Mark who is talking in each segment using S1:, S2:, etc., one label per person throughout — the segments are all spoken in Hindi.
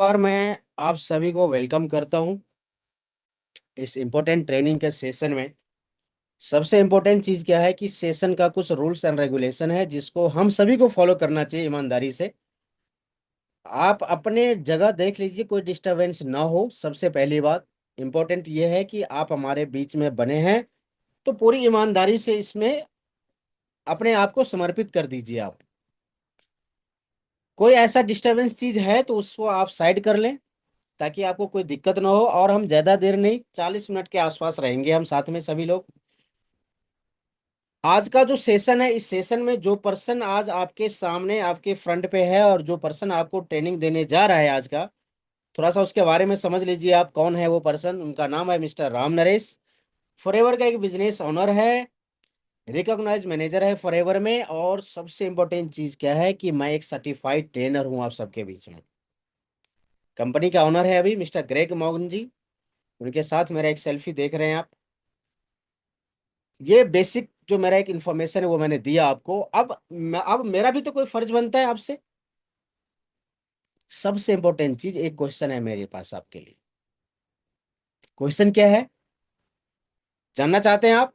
S1: और मैं आप सभी को वेलकम करता हूं इस इम्पोर्टेंट ट्रेनिंग के सेशन में। सबसे इम्पोर्टेंट चीज क्या है कि सेशन का कुछ रूल्स एंड रेगुलेशन है जिसको हम सभी को फॉलो करना चाहिए ईमानदारी से। आप अपने जगह देख लीजिए, कोई डिस्टरबेंस ना हो। सबसे पहली बात इम्पोर्टेंट ये है कि आप हमारे बीच में बने हैं तो पूरी ईमानदारी से इसमें अपने आप को समर्पित कर दीजिए। आप कोई ऐसा डिस्टरबेंस चीज है तो उसको आप साइड कर लें ताकि आपको कोई दिक्कत ना हो। और हम ज्यादा देर नहीं, 40 मिनट के आसपास रहेंगे हम साथ में सभी लोग। आज का जो सेशन है, इस सेशन में जो पर्सन आज आपके सामने आपके फ्रंट पे है और जो पर्सन आपको ट्रेनिंग देने जा रहा है आज का, थोड़ा सा उसके बारे में समझ लीजिए। आप कौन है वो पर्सन? उनका नाम है मिस्टर राम नरेश। फॉरएवर का एक बिजनेस ओनर है, रिकॉग्नाइज मैनेजर है फॉरएवर में। और सबसे इंपॉर्टेंट चीज क्या है कि मैं एक सर्टिफाइड ट्रेनर हूं आप सबके बीच में। कंपनी का ओनर है अभी मिस्टर ग्रेग मॉर्गन जी। उनके साथ मेरा एक सेल्फी देख रहे हैं आप। ये बेसिक जो मेरा एक इन्फॉर्मेशन है वो मैंने दिया आपको। अब मेरा भी तो कोई फर्ज बनता है आपसे। सबसे इंपॉर्टेंट चीज, एक क्वेश्चन है मेरे पास आपके लिए। क्वेश्चन क्या है जानना चाहते हैं आप?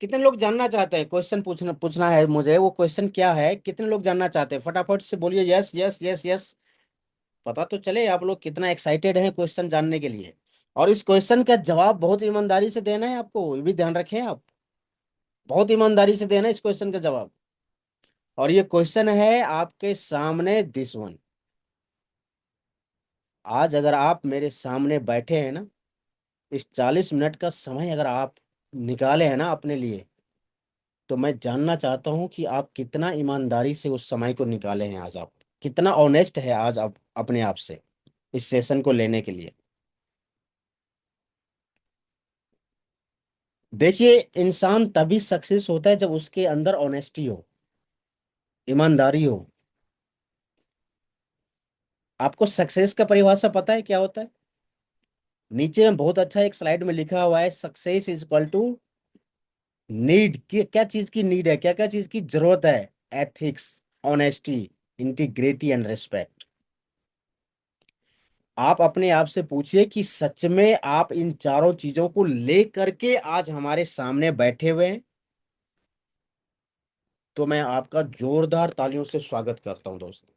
S1: कितने लोग जानना चाहते हैं? क्वेश्चन पूछना पूछना है मुझे। वो क्वेश्चन क्या है, कितने लोग जानना चाहते हैं? फटाफट से बोलिए यस यस यस यस। पता तो चले आप लोग कितना एक्साइटेड हैं क्वेश्चन जानने के लिए। और इस क्वेश्चन का जवाब बहुत ईमानदारी से देना है आपको, ये भी ध्यान रखें आप। बहुत ईमानदारी से देना है इस क्वेश्चन का जवाब। और ये क्वेश्चन है आपके सामने, दिस वन। आज अगर आप मेरे सामने बैठे हैं ना, इस 40 मिनट का समय अगर आप निकाले हैं ना अपने लिए, तो मैं जानना चाहता हूं कि आप कितना ईमानदारी से उस समय को निकाले हैं। आज आप कितना ऑनेस्ट है आज आप अपने आप से इस सेशन को लेने के लिए। देखिए, इंसान तभी सक्सेस होता है जब उसके अंदर ऑनेस्टी हो, ईमानदारी हो। आपको सक्सेस का परिभाषा पता है क्या होता है? नीचे में बहुत अच्छा एक स्लाइड में लिखा हुआ है, success is equal to need. क्या चीज की नीड है, क्या क्या चीज की जरूरत है? Ethics, honesty, integrity and respect. आप अपने आप से पूछिए कि सच में आप इन चारों चीजों को ले करके आज हमारे सामने बैठे हुए हैं। तो मैं आपका जोरदार तालियों से स्वागत करता हूं दोस्तों।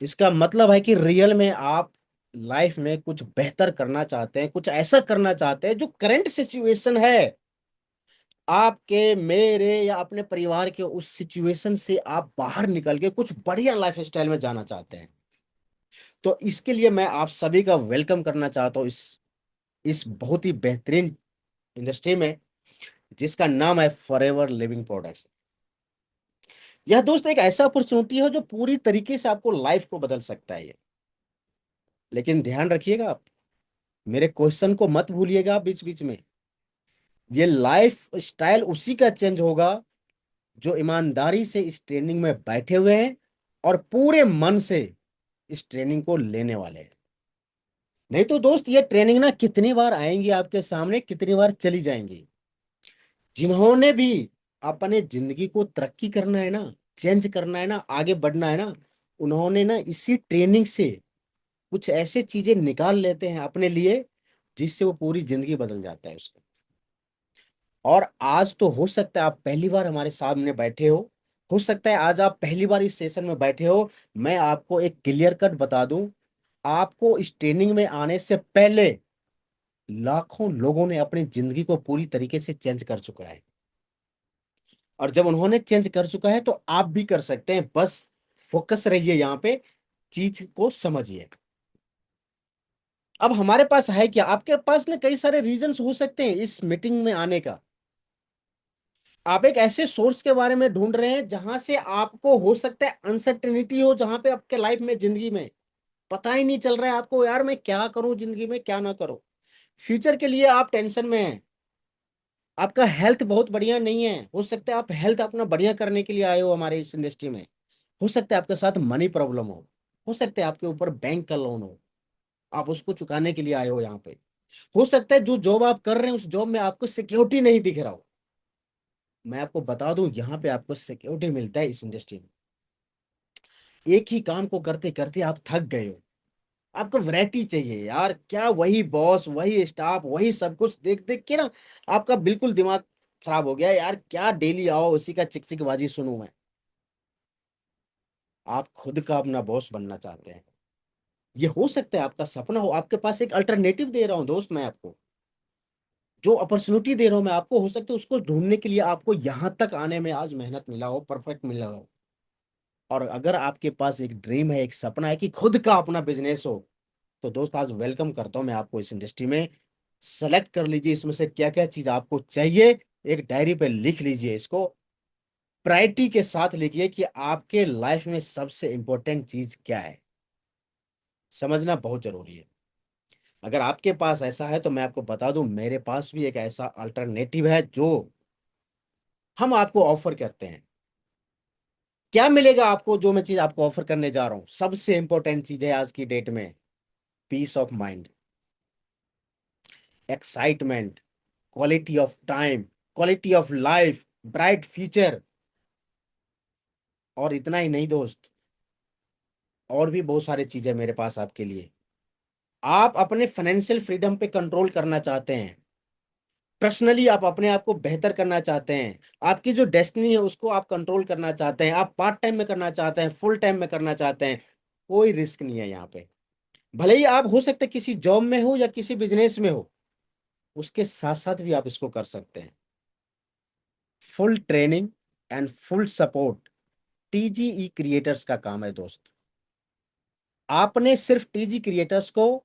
S1: इसका मतलब है कि रियल में आप लाइफ में कुछ बेहतर करना चाहते हैं, कुछ ऐसा करना चाहते हैं जो करंट सिचुएशन है आपके, मेरे या अपने परिवार के, उस सिचुएशन से आप बाहर निकल के कुछ बढ़िया लाइफ स्टाइल में जाना चाहते हैं। तो इसके लिए मैं आप सभी का वेलकम करना चाहता हूँ इस बहुत ही बेहतरीन इंडस्ट्री में जिसका नाम है फॉरएवर लिविंग प्रोडक्ट्स। यह दोस्त एक ऐसा अपॉर्चुनिटी है जो पूरी तरीके से आपको लाइफ को बदल सकता है ये। लेकिन ध्यान रखिएगा आप, मेरे क्वेश्चन को मत भूलिएगा आप बीच बीच में। ये लाइफ स्टाइल उसी का चेंज होगा जो ईमानदारी से इस ट्रेनिंग में बैठे हुए हैं और पूरे मन से इस ट्रेनिंग को लेने वाले हैं। नहीं तो दोस्त, ये ट्रेनिंग ना कितनी बार आएंगी आपके सामने, कितनी बार चली जाएंगी। जिन्होंने भी अपने जिंदगी को तरक्की करना है ना, चेंज करना है ना, आगे बढ़ना है ना, उन्होंने ना इसी ट्रेनिंग से कुछ ऐसे चीजें निकाल लेते हैं अपने लिए जिससे वो पूरी जिंदगी बदल जाता है उसका। और आज तो हो सकता है आप पहली बार हमारे सामने बैठे हो सकता है आज आप पहली बार इस सेशन में बैठे हो। मैं आपको एक क्लियर कट बता दूं, आपको इस ट्रेनिंग में आने से पहले लाखों लोगों ने अपनी जिंदगी को पूरी तरीके से चेंज कर चुका है। और जब उन्होंने चेंज कर चुका है तो आप भी कर सकते हैं। बस फोकस रहिए यहाँ पे, चीज को समझिए। अब हमारे पास है क्या? आपके पास ना कई सारे रीजंस हो सकते हैं इस मीटिंग में आने का। आप एक ऐसे सोर्स के बारे में ढूंढ रहे हैं जहां से आपको हो सकता है अनसर्टेनिटी हो, जहां पे आपके लाइफ में, जिंदगी में पता ही नहीं चल रहा है आपको, यार मैं क्या करूं जिंदगी में, क्या ना करूं। फ्यूचर के लिए आप टेंशन में हैं। आपका हेल्थ बहुत बढ़िया नहीं है। हो सकता है आप हेल्थ अपना बढ़िया करने के लिए आए हो हमारे इस इंडस्ट्री में। हो सकता है आपके साथ मनी प्रॉब्लम हो सकता है आपके ऊपर बैंक का लोन हो, आप उसको चुकाने के लिए आए हो यहाँ पे। हो सकता है जो जॉब आप कर रहे हैं उस जॉब में आपको सिक्योरिटी नहीं दिख रहा हो। मैं आपको बता दूं, यहाँ पे आपको सिक्योरिटी मिलता है इस इंडस्ट्री में। एक ही काम को करते करते आप थक गए हो, आपको वैरायटी चाहिए यार, क्या वही बॉस, वही स्टाफ, वही सब कुछ देख देख के ना आपका बिल्कुल दिमाग खराब हो गया यार, क्या डेली आओ उसी का चिक चिकबाजी सुनूं मैं। आप खुद का अपना बॉस बनना चाहते हैं, ये हो सकता है आपका सपना हो, आपके पास एक अल्टरनेटिव दे रहा हूं दोस्त मैं आपको, जो अपॉर्चुनिटी दे रहा हूं मैं आपको, हो सकता है उसको ढूंढने के लिए आपको यहां तक आने में आज मेहनत मिला हो, परफेक्ट मिला हो। और अगर आपके पास एक ड्रीम है, एक सपना है कि खुद का अपना बिजनेस हो, तो दोस्त आज वेलकम करता हूं मैं आपको इस इंडस्ट्री में। सेलेक्ट कर लीजिए इसमें से क्या क्या चीज आपको चाहिए, एक डायरी पे लिख लीजिए इसको, प्रायोरिटी के साथ लिखिए कि आपके लाइफ में सबसे इंपॉर्टेंट चीज क्या है, समझना बहुत जरूरी है। अगर आपके पास ऐसा है तो मैं आपको बता दूं, मेरे पास भी एक ऐसा अल्टरनेटिव है जो हम आपको ऑफर करते हैं। क्या मिलेगा आपको, जो मैं चीज आपको ऑफर करने जा रहा हूं, सबसे इंपॉर्टेंट चीज है आज की डेट में, peace of mind, excitement, quality of time, quality of life, bright future. और इतना ही नहीं दोस्त, और भी बहुत सारी चीजें मेरे पास आपके लिए। आप अपने फाइनेंशियल फ्रीडम पे कंट्रोल करना चाहते हैं, पर्सनली आप अपने आप को बेहतर करना चाहते हैं, आपकी जो डेस्टिनी है उसको आप कंट्रोल करना चाहते हैं, आप पार्ट टाइम में करना चाहते हैं, फुल टाइम में करना चाहते हैं, कोई रिस्क नहीं है यहाँ पे। भले ही आप हो सकते हैं किसी जॉब में हो या किसी बिजनेस में हो, उसके साथ साथ भी आप इसको कर सकते हैं। Full training and full support TGE creators का काम है दोस्त। आपने सिर्फ टीजी क्रिएटर्स को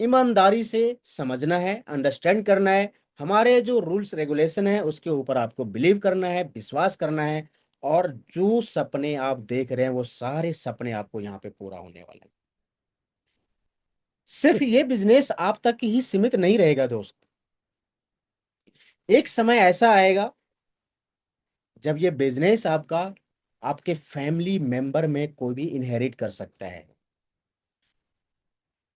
S1: ईमानदारी से समझना है, अंडरस्टैंड करना है, हमारे जो रूल्स रेगुलेशन है उसके ऊपर आपको बिलीव करना है, विश्वास करना है। और जो सपने आप देख रहे हैं वो सारे सपने आपको यहाँ पे पूरा होने वाले हैं। सिर्फ ये बिजनेस आप तक ही सीमित नहीं रहेगा दोस्त, एक समय ऐसा आएगा जब ये बिजनेस आपका आपके फैमिली मेंबर में कोई भी इनहेरिट कर सकता है।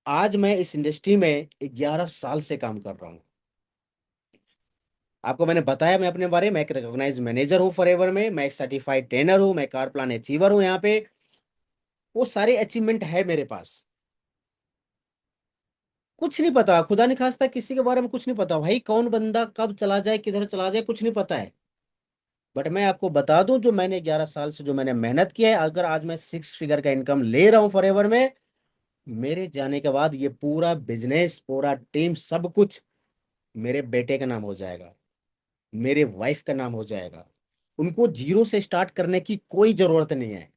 S1: आज मैं इस इंडस्ट्री में 11 साल से काम कर रहा हूं। आपको मैंने बताया मैं अपने बारे में, मैं एक रिकॉग्नाइज मैनेजर हूं फॉरएवर में, मैं एक सर्टिफाइड ट्रेनर हूं, मैं कार प्लान अचीवर हूं यहाँ पे, वो सारे अचीवमेंट है मेरे पास। कुछ नहीं पता, खुदा नहीं खास्ता किसी के बारे में कुछ नहीं पता भाई, कौन बंदा कब चला जाए किधर चला जाए कुछ नहीं पता है। बट मैं आपको बता दूं, जो मैंने 11 साल से जो मैंने मेहनत किया है, अगर आज मैं 6 फिगर का इनकम ले रहा हूं फॉरएवर में, मेरे जाने के बाद ये पूरा बिजनेस, पूरा टीम, सब कुछ मेरे बेटे का नाम हो जाएगा, मेरे वाइफ का नाम हो जाएगा। उनको जीरो से स्टार्ट करने की कोई जरूरत नहीं है।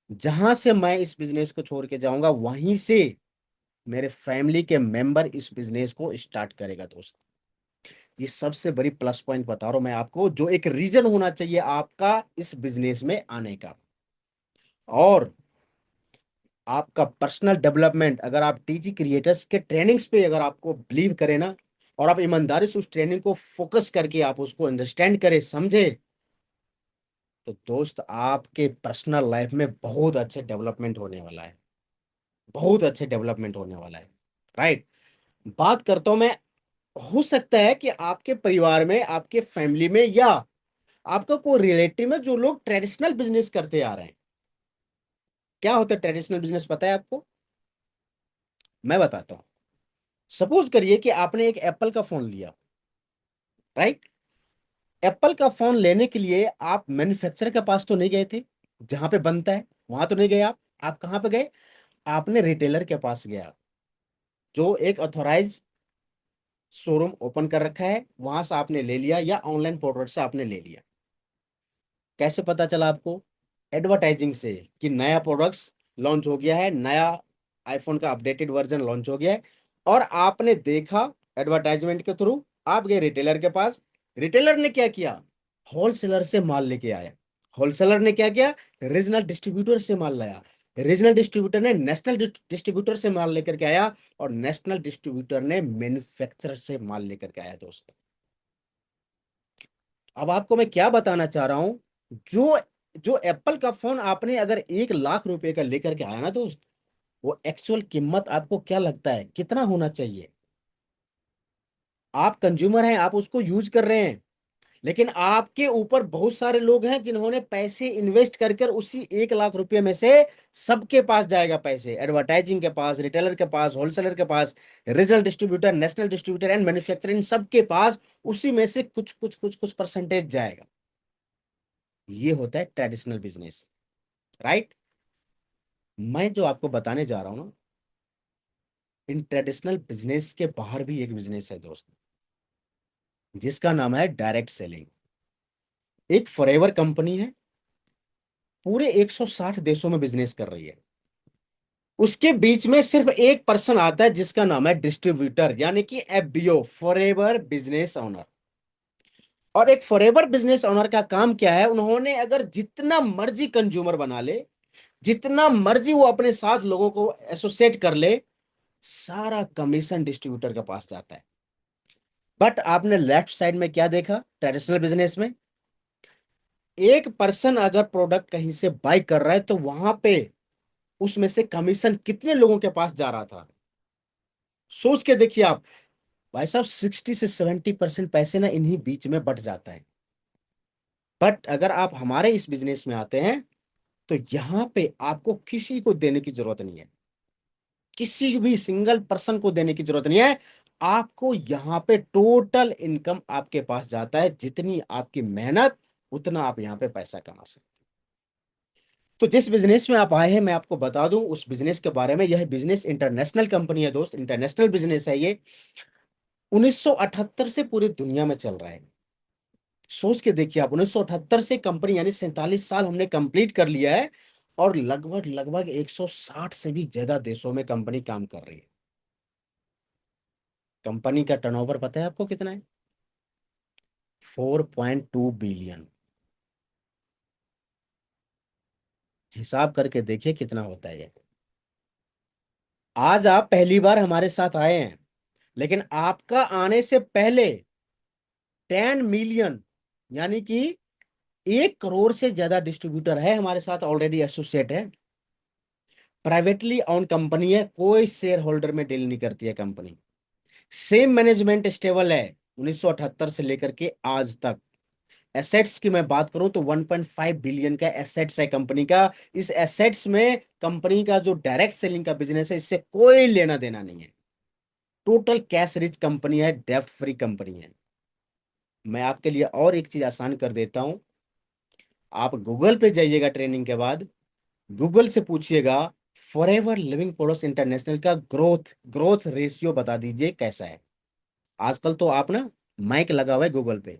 S1: जहां से मैं इस बिजनेस को छोड़ के जाऊंगा वहीं से मेरे फैमिली के मेंबर इस बिजनेस को स्टार्ट करेगा दोस्त। ये सबसे बड़ी प्लस पॉइंट बता रहा हूं मैं आपको, जो एक रीजन होना चाहिए आपका इस बिजनेस में आने का। और आपका पर्सनल डेवलपमेंट, अगर आप टीजी क्रिएटर्स के ट्रेनिंग्स पे अगर आपको बिलीव करें ना, और आप ईमानदारी से उस ट्रेनिंग को फोकस करके आप उसको अंडरस्टैंड करें, समझे, तो दोस्त आपके पर्सनल लाइफ में बहुत अच्छे डेवलपमेंट होने वाला है, बहुत अच्छे डेवलपमेंट होने वाला है। राइट। बात करता हूं मैं, हो सकता है कि आपके परिवार में, आपके फैमिली में, या आपका कोई रिलेटिव में जो लोग ट्रेडिशनल बिजनेस करते आ रहे हैं। क्या होता है ट्रेडिशनल बिजनेस, पता है आपको? मैं बताता हूं। सपोज करिए कि आपने एक एप्पल का फोन लिया, राइट। एप्पल का फोन लेने के लिए आप मैन्युफैक्चरर के पास तो नहीं गए थे, जहां पे बनता है वहां तो नहीं गए आप कहां पे गए? आपने रिटेलर के पास गया, जो एक ऑथोराइज शोरूम ओपन कर रखा है, वहां से आपने ले लिया, या ऑनलाइन पोर्टल से आपने ले लिया। कैसे पता चला आपको? एडवर्टाइजिंग से, कि नया प्रोडक्ट्स लॉन्च हो गया है, नया आईफोन का अपडेटेड वर्जन लॉन्च हो गया है, और आपने देखा एडवर्टाइजमेंट के थ्रू, आप गए रिटेलर के पास। रिटेलर ने क्या किया? होलसेलर से माल लेके आया। होलसेलर ने क्या किया? रीजनल डिस्ट्रीब्यूटर से माल लाया। रीजनल डिस्ट्रीब्यूटर ने नेशनल डिस्ट्रीब्यूटर से माल लेकर के आया, और नेशनल डिस्ट्रीब्यूटर ने मैन्युफैक्चरर से माल लेकर के आया दोस्त। अब आपको मैं क्या बताना चाह रहा हूं, जो जो एप्पल का फोन आपने अगर 1 लाख रुपए का लेकर के आया ना दोस्त, वो एक्चुअल कीमत आपको क्या लगता है कितना होना चाहिए? आप कंज्यूमर हैं, आप उसको यूज कर रहे हैं, लेकिन आपके ऊपर बहुत सारे लोग हैं जिन्होंने पैसे इन्वेस्ट कर कर उसी 1 लाख रुपए में से सबके पास जाएगा पैसे, एडवर्टाइजिंग के पास, रिटेलर के पास, होलसेलर के पास, regional distributor, national distributor and manufacturing, सबके पास उसी में से कुछ कुछ कुछ कुछ परसेंटेज जाएगा। ये होता है ट्रेडिशनल बिजनेस, राइट। मैं जो आपको बताने जा रहा हूं ना, इन ट्रेडिशनल बिजनेस के बाहर भी एक बिजनेस है दोस्त, जिसका नाम है डायरेक्ट सेलिंग। एक फॉरएवर कंपनी है, पूरे 160 देशों में बिजनेस कर रही है। उसके बीच में सिर्फ एक पर्सन आता है जिसका नाम है डिस्ट्रीब्यूटर, यानी कि एफबीओ, फॉरएवर बिजनेस ओनर। और एक फॉरएवर बिजनेस ओनर का काम क्या है, उन्होंने अगर जितना मर्जी कंज्यूमर बना ले, जितना मर्जी वो अपने साथ लोगों को एसोसिएट कर ले, सारा कमीशन डिस्ट्रीब्यूटर के पास जाता है। बट आपने लेफ्ट साइड में क्या देखा, ट्रेडिशनल बिजनेस में एक पर्सन अगर प्रोडक्ट कहीं से बाय कर रहा है तो वहां पे उसमें से कमीशन कितने लोगों के पास जा रहा था, सोच के देखिए आप। भाई साहब 60 से 70% पैसे ना इन्हीं बीच में बट जाता है। बट अगर आप हमारे इस बिजनेस में आते हैं तो यहां पे आपको किसी को देने की जरूरत नहीं है, किसी भी सिंगल पर्सन को देने की जरूरत नहीं है। आपको यहां पे टोटल इनकम आपके पास जाता है, जितनी आपकी मेहनत उतना आप यहां पे पैसा कमा सकते हैं। तो जिस बिजनेस में आप आए हैं मैं आपको बता दूं उस बिजनेस के बारे में। यह बिजनेस इंटरनेशनल कंपनी है दोस्त, इंटरनेशनल बिजनेस है ये। 1978 से पूरी दुनिया में चल रहा है। सोच के देखिए आप, 1978 से कंपनी, यानी 47 साल हमने कंप्लीट कर लिया है। और लगभग लगभग 160 से भी ज्यादा देशों में कंपनी काम कर रही है। कंपनी का टर्नओवर पता है आपको कितना है? 4.2 बिलियन। हिसाब करके देखिए कितना होता है ये। आज आप पहली बार हमारे साथ आए हैं, लेकिन आपका आने से पहले 10 मिलियन, यानी कि 1 करोड़ से ज्यादा डिस्ट्रीब्यूटर है हमारे साथ ऑलरेडी एसोसिएट है। प्राइवेटली ऑन कंपनी है, कोई शेयर होल्डर में डील नहीं करती है कंपनी। सेम मैनेजमेंट स्टेबल है 1978 से लेकर के आज तक। एसेट्स की मैं बात करूं तो 1.5 बिलियन का एसेट्स है कंपनी का। इस एसेट्स में कंपनी का जो डायरेक्ट सेलिंग का बिजनेस है इससे कोई लेना देना नहीं है। टोटल कैश रिच कंपनी है, डेब्ट फ्री कंपनी है। मैं आपके लिए और एक चीज आसान कर देता हूं। आप गूगल पे जाइएगा ट्रेनिंग के बाद, गूगल से पूछिएगा फॉरएवर लिविंग प्रोडक्ट्स इंटरनेशनल का ग्रोथ ग्रोथ रेशियो बता दीजिए कैसा है। आजकल तो आप ना, माइक लगा हुआ है गूगल पे,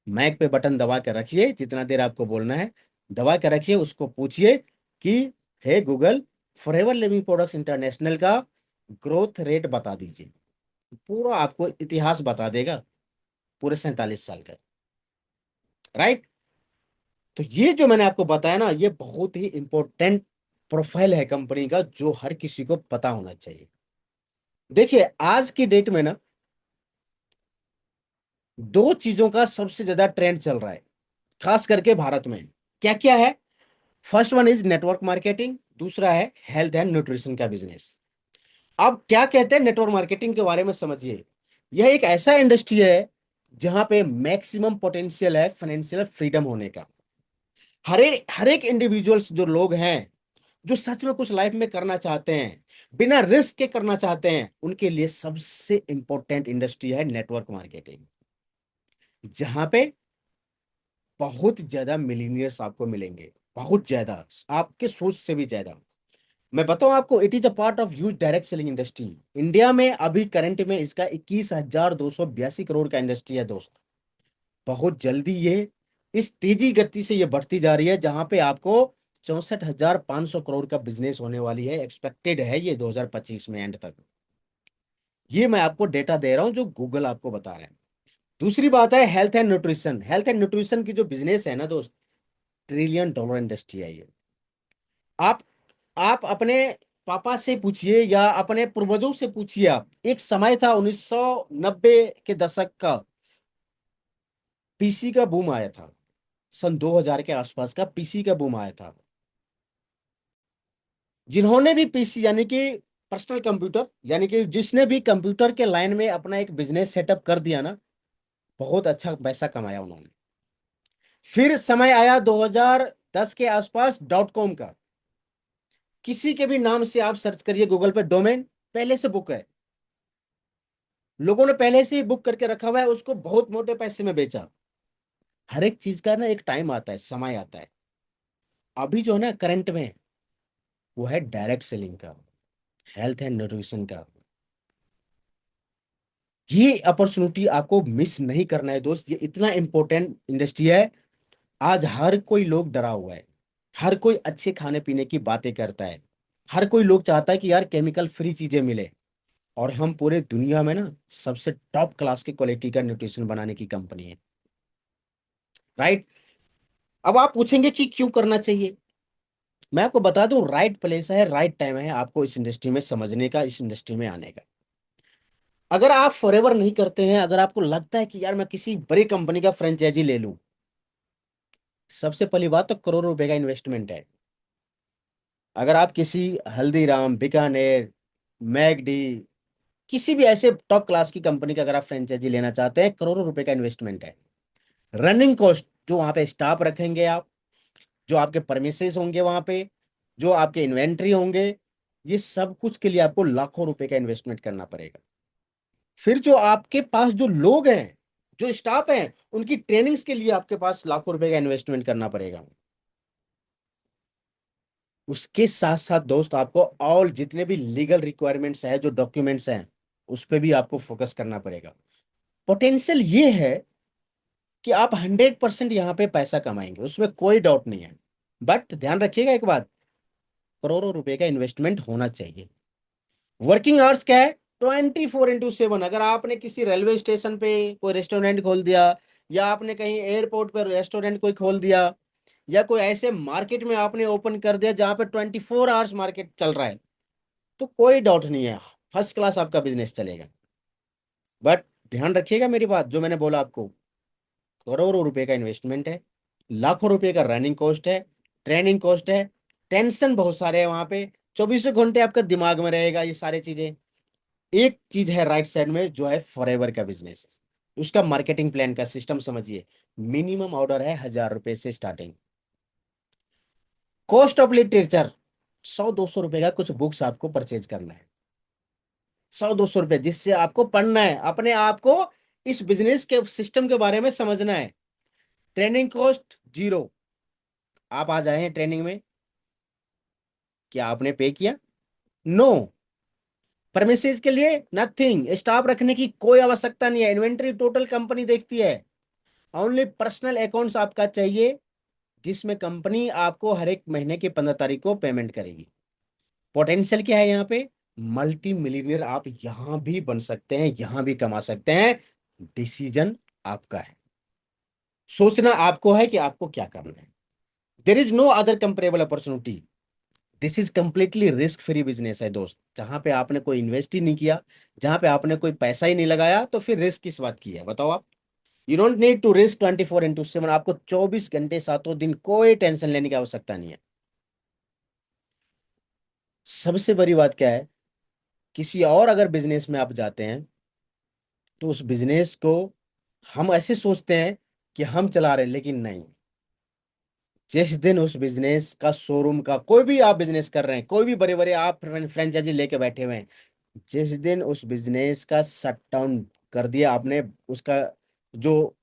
S1: माइक पे बटन दबा के रखिए, जितना देर आपको बोलना है दबा के रखिए, उसको पूछिए कि hey Google, forever living products international का ग्रोथ रेट बता दीजिए। पूरा आपको इतिहास बता देगा पूरे 47 साल का, राइट। तो ये जो मैंने आपको बताया ना, ये बहुत ही इंपॉर्टेंट प्रोफाइल है कंपनी का, जो हर किसी को पता होना चाहिए। देखिए आज की डेट में ना, दो चीजों का सबसे ज्यादा ट्रेंड चल रहा है, खास करके भारत में। क्या क्या है? First one is network marketing, दूसरा है हेल्थ एंड न्यूट्रिशन का बिजनेस। अब क्या कहते हैं नेटवर्क मार्केटिंग के बारे में, समझिए। यह एक ऐसा इंडस्ट्री है जहां पे मैक्सिमम पोटेंशियल है फाइनेंशियल फ्रीडम होने का। हर एक इंडिविजुअल्स जो लोग हैं, जो सच में कुछ लाइफ में करना चाहते हैं, बिना रिस्क के करना चाहते हैं, उनके लिए सबसे इंपॉर्टेंट इंडस्ट्री है नेटवर्क मार्केटिंग। जहां पे बहुत ज्यादा मिलीनियर्स आपको मिलेंगे, बहुत ज्यादा, आपके सोच से भी ज्यादा। मैं बताऊं आपको, it is a part of huge direct selling industry. India में अभी करंट में इसका 21,282 करोड़ का इंडस्ट्री है दोस्त। बहुत जल्दी ये, इस तेजी गति से ये बढ़ती जा रही है, जहां पे आपको 64,500 करोड़ का बिजनेस होने वाली है, एक्सपेक्टेड है ये 2025 में एंड तक। ये मैं आपको डेटा दे रहा हूं जो गूगल आपको बता रहा है। दूसरी बात है health and nutrition. Health and nutrition की जो बिजनेस है ना दोस्त, $1 ट्रिलियन इंडस्ट्री है ये। आप आप अपने पापा से पूछिए या अपने पूर्वजों से पूछिए। आप, एक समय था 1990 के दशक का, पीसी का बूम आया था। सन 2000 के आसपास का पीसी का बूम आया था। जिन्होंने भी पीसी, यानी कि पर्सनल कंप्यूटर, यानी कि जिसने भी कंप्यूटर के लाइन में अपना एक बिजनेस सेटअप कर दिया ना, बहुत अच्छा पैसा कमाया उन्होंने। फिर समय आया 2010 के आसपास डॉट कॉम का। किसी के भी नाम से आप सर्च करिए गूगल पे, डोमेन पहले से बुक है, लोगों ने पहले से ही बुक करके रखा हुआ है, उसको बहुत मोटे पैसे में बेचा। हर एक चीज का ना एक टाइम आता है, समय आता है। अभी जो है ना करंट में, वो है डायरेक्ट सेलिंग का, हेल्थ एंड न्यूट्रिशन का। ये अपॉर्चुनिटी आपको मिस नहीं करना है दोस्त, ये इतना इंपॉर्टेंट इंडस्ट्री है। आज हर कोई लोग डरा हुआ है, हर कोई अच्छे खाने पीने की बातें करता है, हर कोई लोग चाहता है कि यार केमिकल फ्री चीजें मिले। और हम पूरे दुनिया में ना सबसे टॉप क्लास की क्वालिटी का न्यूट्रिशन बनाने की कंपनी है। राइट। अब आप पूछेंगे कि क्यों करना चाहिए। मैं आपको बता दूं, राइट प्लेस है, राइट टाइम है आपको इस इंडस्ट्री में समझने का, इस इंडस्ट्री में आने का। अगर आप फॉरएवर नहीं करते हैं, अगर आपको लगता है कि यार मैं किसी बड़ी कंपनी का फ्रेंचाइजी ले लूं, सबसे पहली बात तो करोड़ों रुपए का इन्वेस्टमेंट है। अगर आप किसी हल्दीराम, बीकानेर, मैगडी, किसी भी ऐसे टॉप क्लास की कंपनी का अगर आप फ्रेंचाइजी लेना चाहते हैं, करोड़ों रुपए का इन्वेस्टमेंट है। रनिंग कॉस्ट, जो वहां पे स्टाफ रखेंगे आप, जो आपके परमिसेस होंगे वहां पे, जो आपके इन्वेंट्री होंगे, ये सब कुछ के लिए आपको लाखों रुपए का इन्वेस्टमेंट करना पड़ेगा। फिर जो आपके पास जो लोग हैं, जो स्टाफ हैं, उनकी ट्रेनिंग्स के लिए आपके पास लाखों रुपए का इन्वेस्टमेंट करना पड़ेगा। उसके साथ साथ दोस्त आपको और जितने भी लीगल रिक्वायरमेंट्स हैं, जो डॉक्यूमेंट्स हैं, उस पर भी आपको फोकस करना पड़ेगा। पोटेंशियल ये है कि आप 100% यहाँ पे पैसा कमाएंगे, उसमें कोई डाउट नहीं है। बट ध्यान रखिएगा एक बात, करोड़ों रुपए का इन्वेस्टमेंट होना चाहिए। वर्किंग आवर्स क्या है? 24x7। अगर आपने किसी रेलवे स्टेशन पे कोई रेस्टोरेंट खोल दिया, या आपने कहीं एयरपोर्ट पर रेस्टोरेंट कोई खोल दिया, या कोई ऐसे मार्केट में आपने ओपन कर दिया जहां पे 24 आवर्स मार्केट चल रहा है, तो कोई डाउट नहीं है, फर्स्ट क्लास आपका बिजनेस चलेगा। बट ध्यान रखिएगा मेरी बात, जो मैंने बोला आपको, करोड़ों रुपए का इन्वेस्टमेंट है, लाखों रुपए का रनिंग कॉस्ट है, ट्रेनिंग कॉस्ट है, टेंशन बहुत सारे हैं वहां पे, 24 घंटे आपका दिमाग में रहेगा ये सारी चीजें। एक चीज है राइट साइड में, जो है फॉरएवर का बिजनेस। उसका मार्केटिंग प्लान का सिस्टम समझिए। मिनिमम ऑर्डर है 1,000 रुपए से स्टार्टिंग। कॉस्ट ऑफ लिटरेचर, 100-200 रुपए का कुछ बुक्स आपको परचेज करना है। 100-200 रुपए, जिससे आपको पढ़ना है, अपने आप को इस बिजनेस के सिस्टम के बारे में समझना है। Training cost zero. आप आ जाए हैं ट्रेनिंग में, क्या आपने पे किया? नो। परमिसेस के लिए नथिंग, स्टाफ रखने की कोई आवश्यकता नहीं है, इन्वेंट्री टोटल कंपनी देखती है। ओनली पर्सनल अकाउंट्स आपका चाहिए, जिसमें कंपनी आपको हर एक महीने की 15 तारीख को पेमेंट करेगी। पोटेंशियल क्या है यहाँ पे? मल्टी मिलीनियर आप यहां भी बन सकते हैं, यहां भी कमा सकते हैं। डिसीजन आपका है, सोचना आपको है कि आपको क्या करना है। There is no other comparable opportunity. This is completely risk free business है दोस्त, जहां पे आपने कोई इन्वेस्ट ही नहीं किया, जहां पे आपने कोई पैसा ही नहीं लगाया, तो फिर रिस्क किस बात की है बताओ आप। You don't need to risk 24x7। आपको 24 घंटे सातों दिन कोई टेंशन लेने की आवश्यकता नहीं है। सबसे बड़ी बात क्या है, किसी और अगर बिजनेस में आप जाते हैं, तो उस बिजनेस को हम ऐसे सोचते हैं कि हम चला रहे हैं, लेकिन नहीं। जिस दिन उस बिजनेस का शोरूम का कोई भी आप बिजनेस कर रहे हैं, कोई भी बड़े बड़े आप फ्रेंचाइजी लेके बैठे हुए हैं, जिस दिन उस बिजनेस का शट डाउन कर दिया आपने, उसका जो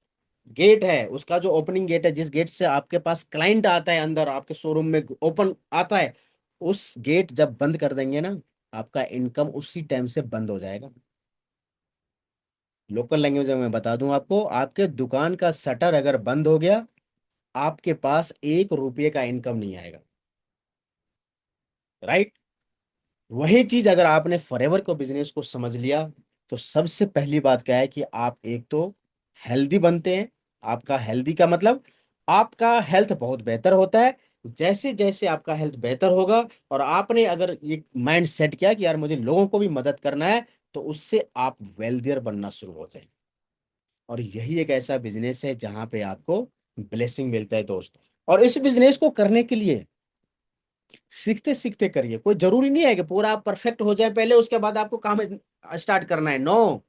S1: गेट है, उसका जो ओपनिंग गेट है, जिस गेट से आपके पास क्लाइंट आता है, अंदर आपके शोरूम में ओपन आता है, उस गेट जब बंद कर देंगे ना, आपका इनकम उसी टाइम से बंद हो जाएगा। लोकल लैंग्वेज में मैं बता दूं आपको, आपके दुकान का शटर अगर बंद हो गया, आपके पास 1 रुपये का इनकम नहीं आएगा। राइट। वही चीज अगर आपने फॉरएवर को बिजनेस को समझ लिया, तो सबसे पहली बात क्या है कि आप एक तो हेल्दी बनते हैं। आपका हेल्दी का मतलब आपका हेल्थ बहुत बेहतर होता है। जैसे जैसे आपका हेल्थ बेहतर होगा, और आपने अगर ये माइंड सेट किया कि यार मुझे लोगों को भी मदद करना है, तो उससे आप वेल्दियर बनना शुरू हो जाए। और यही एक ऐसा बिजनेस है जहां पे आपको ब्लेसिंग मिलता है दोस्त। और इस बिजनेस को करने के लिए सीखते सीखते करिए, कोई जरूरी नहीं है कि पूरा परफेक्ट हो जाए पहले, उसके बाद आपको काम स्टार्ट करना है। नो।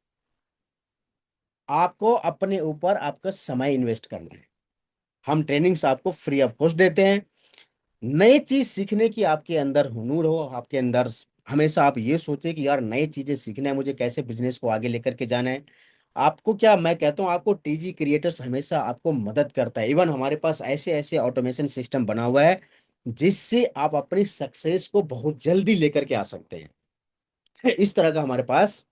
S1: आपको अपने ऊपर आपका समय इन्वेस्ट करना है। हम ट्रेनिंग्स आपको फ्री ऑफ कॉस्ट देते हैं। नई चीज सीखने की आपके अंदर हुनूर हो, आपके अंदर हमेशा आप ये सोचे कि यार नई चीजें सीखना है, मुझे कैसे बिजनेस को आगे लेकर के जाना है। आपको क्या मैं कहता हूँ, आपको टीजी क्रिएटर्स हमेशा आपको मदद करता है। इवन हमारे पास ऐसे ऐसे ऑटोमेशन सिस्टम बना हुआ है जिससे आप अपनी सक्सेस को बहुत जल्दी लेकर के आ सकते हैं। इस तरह का हमारे पास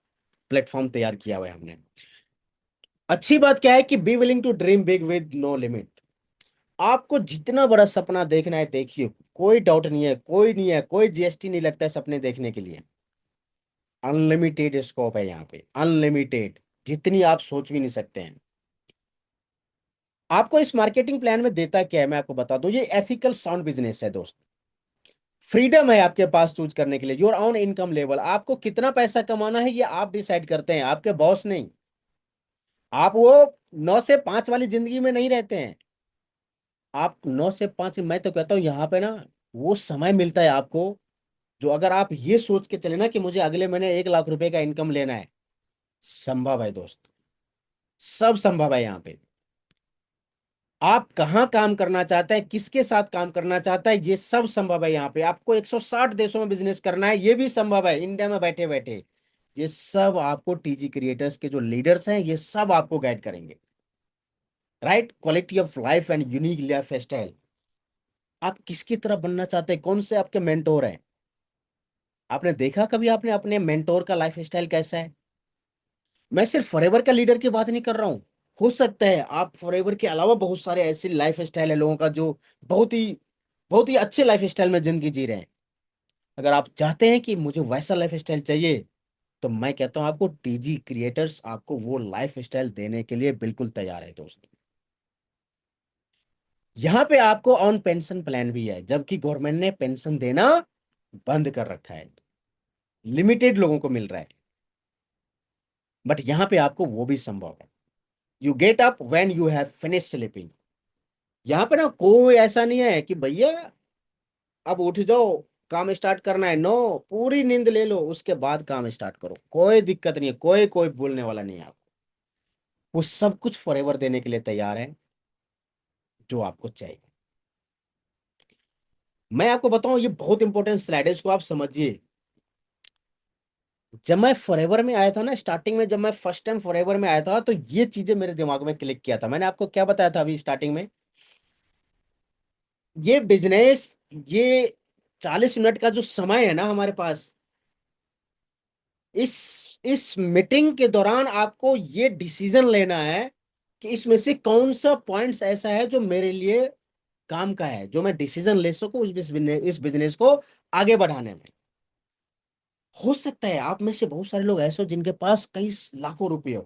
S1: प्लेटफॉर्म तैयार किया हुआ है हमने। अच्छी बात क्या है कि be willing to dream big with no limit. आपको जितना बड़ा सपना देखना है देखिए, कोई डाउट नहीं है, कोई नहीं है, कोई जीएसटी नहीं लगता है सपने देखने के लिए। अनलिमिटेड स्कोप है यहाँ पे, अनलिमिटेड, जितनी आप सोच भी नहीं सकते हैं। आपको इस मार्केटिंग प्लान में देता क्या है मैं आपको बता दूं, ये एथिकल साउंड बिजनेस है दोस्त। फ्रीडम है आपके पास चूज करने के लिए, योर ओन इनकम लेवल। आपको कितना पैसा कमाना है ये आप डिसाइड करते हैं, आपके बॉस नहीं। आप वो 9 से 5 वाली जिंदगी में नहीं रहते हैं। आप 9 से 5, मैं तो कहता हूँ यहाँ पे ना वो समय मिलता है आपको, जो अगर आप ये सोच के चले ना कि मुझे अगले महीने 1 लाख रुपए का इनकम लेना है, संभव है दोस्त। सब संभव है यहाँ पे। आप कहाँ काम करना चाहते हैं, किसके साथ काम करना चाहता है, ये सब संभव है यहाँ पे। आपको 160 देशों में बिजनेस करना है, ये भी संभव है इंडिया में बैठे बैठे। ये सब आपको टीजी क्रिएटर्स के जो लीडर्स हैं ये सब आपको गाइड करेंगे। Right, quality of life and unique life style. आप किसकी तरह बनना चाहते हैं, कौन से आपके मेंटोर हैं। आपने देखा कभी आपने अपने मेंटोर का लाइफ स्टाइल कैसा है। मैं सिर्फ फॉरएवर का लीडर की बात नहीं कर रहा हूं। हो सकता है आप फॉरएवर के अलावा बहुत सारे ऐसे लाइफ स्टाइल है लोगों का जो बहुत ही अच्छे लाइफ स्टाइल में जिंदगी जी रहे हैं। अगर आप चाहते हैं कि मुझे वैसा लाइफ स्टाइल चाहिए, तो मैं कहता हूं आपको टीजी क्रिएटर्स आपको वो लाइफ स्टाइल देने के लिए बिल्कुल तैयार है दोस्त। यहाँ पे आपको ऑन पेंशन प्लान भी है, जबकि गवर्नमेंट ने पेंशन देना बंद कर रखा है, लिमिटेड लोगों को मिल रहा है। बट यहाँ पे आपको वो भी संभव है। You get up when you have finish sleeping. यहाँ पे ना कोई ऐसा नहीं है कि भैया अब उठ जाओ काम स्टार्ट करना है। नो, पूरी नींद ले लो उसके बाद काम स्टार्ट करो, कोई दिक्कत नहीं है, कोई कोई बोलने वाला नहीं है आपको। वो सब कुछ फॉरएवर देने के लिए तैयार है जो आपको चाहिए। मैं आपको बताऊं ये बहुत इंपॉर्टेंट स्लाइड है, इसको आप समझिए। जब मैं फॉरएवर में आया था ना, स्टार्टिंग में जब मैं फर्स्ट टाइम फॉरएवर में आया था, तो ये चीजें मेरे दिमाग में क्लिक किया था। मैंने आपको क्या बताया था अभी स्टार्टिंग में, ये बिजनेस, ये 40 मिनट का जो समय है ना हमारे पास, इस मीटिंग के दौरान आपको ये डिसीजन लेना है कि इसमें से कौन सा पॉइंट्स ऐसा है जो मेरे लिए काम का है, जो मैं डिसीजन ले सकूं इस बिजनेस को आगे बढ़ाने में। हो सकता है आप में से बहुत सारे लोग ऐसे हो जिनके पास कई लाखों रुपए हो।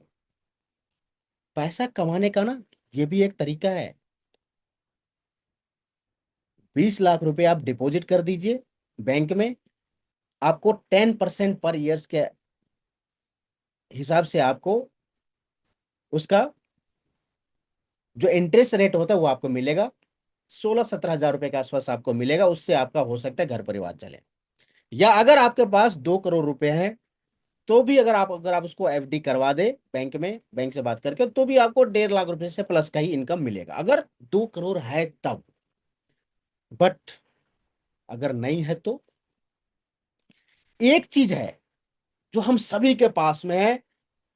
S1: पैसा कमाने का ना ये भी एक तरीका है। 20 लाख रुपए आप डिपॉजिट कर दीजिए बैंक में। आपको 10% पर ईयर्स के हिसाब से आपको उसका जो इंटरेस्ट रेट होता है वो आपको मिलेगा। 16-17 हजार रुपए के आसपास आपको मिलेगा, उससे आपका हो सकता है घर परिवार चले। या अगर आपके पास 2 करोड़ रुपए हैं, तो भी अगर आप उसको एफडी करवा दे बैंक में, बैंक से बात करके, तो भी आपको 1.5 लाख रुपए से प्लस का ही इनकम मिलेगा, अगर 2 करोड़ है तब। बट अगर नहीं है तो एक चीज है जो हम सभी के पास में है।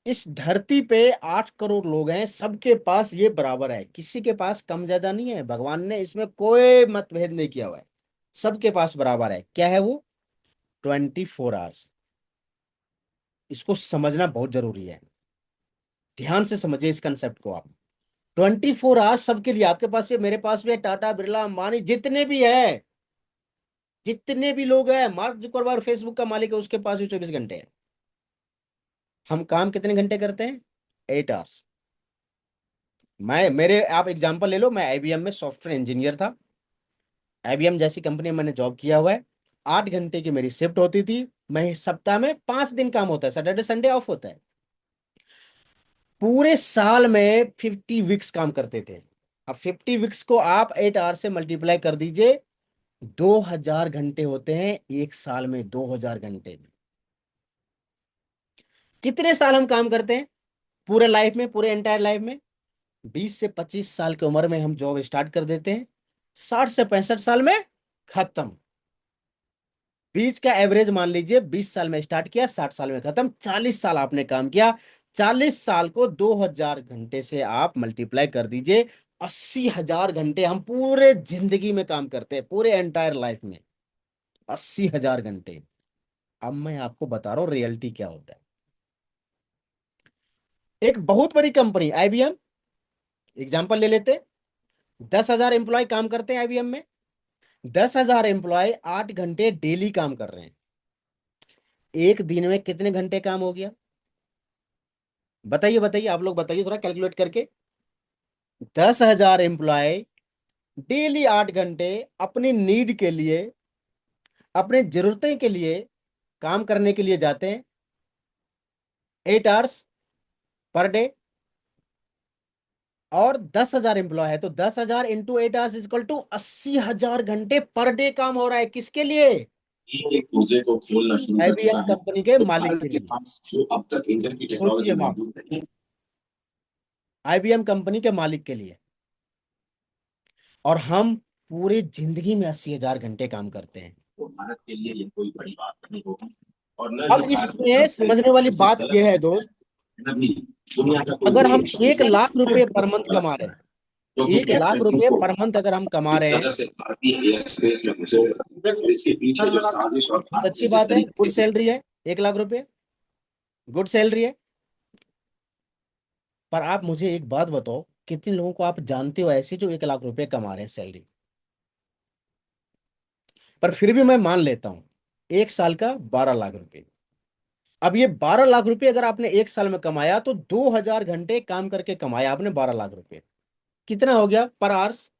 S1: इस धरती पे 8 करोड़ लोग हैं, सबके पास ये बराबर है, किसी के पास कम ज्यादा नहीं है। भगवान ने इसमें कोई मतभेद नहीं किया हुआ है, सबके पास बराबर है। क्या है वो? 24 आवर्स। इसको समझना बहुत जरूरी है। ध्यान से समझिए इस कंसेप्ट को आप। 24 आवर्स सबके लिए, आपके पास भी, मेरे पास भी है, टाटा बिरला अंबानी जितने भी है, जितने भी लोग हैं, मार्क जुकरबर्ग फेसबुक का मालिक है, उसके पास भी 24 घंटे हैं। हम काम कितने घंटे करते हैं? 8 आवर्स। मैं मेरे आप एग्जांपल ले लो, मैं आईबीएम में सॉफ्टवेयर इंजीनियर था। आईबीएम जैसी कंपनी में मैंने जॉब किया हुआ है। 8 घंटे की मेरी शिफ्ट होती थी। मैं सप्ताह में 5 दिन काम होता है, सैटरडे संडे ऑफ होता है। पूरे साल में 50 वीक्स काम करते थे। अब 50 वीक्स को आप 8 आवर से मल्टीप्लाई कर दीजिए, 2000 घंटे होते हैं एक साल में। 2000 घंटे में कितने साल हम काम करते हैं? पूरे लाइफ में, पूरे एंटायर लाइफ में 20 से 25 साल की उम्र में हम जॉब स्टार्ट कर देते हैं, 60 से 65 साल में खत्म। बीच का एवरेज मान लीजिए, 20 साल में स्टार्ट किया, 60 साल में खत्म, 40 साल आपने काम किया। 40 साल को 2000 घंटे से आप मल्टीप्लाई कर दीजिए। 80 हजार घंटे हम पूरे जिंदगी में काम करते हैं, पूरे एंटायर लाइफ में 80 हजार घंटे। अब मैं आपको बता रहा हूं रियलिटी क्या होता है। एक बहुत बड़ी कंपनी आईबीएम, एग्जाम्पल ले लेते हैं। 10 हजार एम्प्लॉय काम करते हैं आईबीएम में। 10 हजार एम्प्लॉय 8 घंटे डेली काम कर रहे हैं। एक दिन में कितने घंटे काम हो गया? बताइए बताइए, आप लोग बताइए थोड़ा कैलकुलेट करके। 10 हजार एम्प्लॉय डेली 8 घंटे अपनी नीड के लिए, अपने जरूरतें के लिए काम करने के लिए जाते हैं, 8 आवर्स पर डे। और 10 हजार एम्प्लॉय है तो 10 हजार इंटू 8 आवर्स इक्वल टू 80 हजार घंटे पर डे काम हो रहा है। किसके लिए?
S2: ये एक मुझे को खोलना शुरू कर
S1: आईबीएम
S2: चुका है।
S1: कंपनी के
S2: तो
S1: मालिक
S2: भारत
S1: के
S2: के
S1: लिए।
S2: पास जो अब तक इंजन की
S1: सोचिए
S2: टेक्नोलॉजी
S1: आप,
S2: मौजूद है,
S1: आईबीएम कंपनी के मालिक के लिए। और हम पूरी जिंदगी में 80 हजार घंटे काम करते हैं।
S2: तो भारत के लिए ये कोई बड़ी बात नहीं होगी। और न ही
S1: अब
S2: भारत की
S1: इसमें
S2: तरफ से
S1: समझने वाली
S2: किसी
S1: बात
S2: गलत
S1: यह है दोस्त,
S2: न भी दुनिया का कोई
S1: अगर हम
S2: देश
S1: एक
S2: इसे
S1: लाख रुपए पर मंथ
S2: गलत
S1: कमा रहे
S2: करता
S1: हैं,
S2: है। क्योंकि
S1: 1 लाख रुपए पर मंथ अगर हम कमा
S2: इस
S1: रहे हैं
S2: वजह से भारतीय एयरस्पेस में घुसे और इसके पीछे जो साजिश और
S1: तो अच्छी
S2: भारत जिस
S1: बात है, गुड
S2: तरीके से
S1: सैलरी है। 1 लाख रुपए गुड सैलरी है। पर आप मुझे एक बात बताओ, कितने लोगों को आप जानते हो ऐसे जो 1 लाख रुपए कमा रहे हैं सैलरी? पर फिर भी मैं मान लेता हूं, एक साल का 12 लाख रुपए। अब ये 12 लाख रुपए अगर आपने एक साल में कमाया तो 2000 घंटे काम करके कमाया आपने 12 लाख रुपए। कितना हो गया पर आवर्स?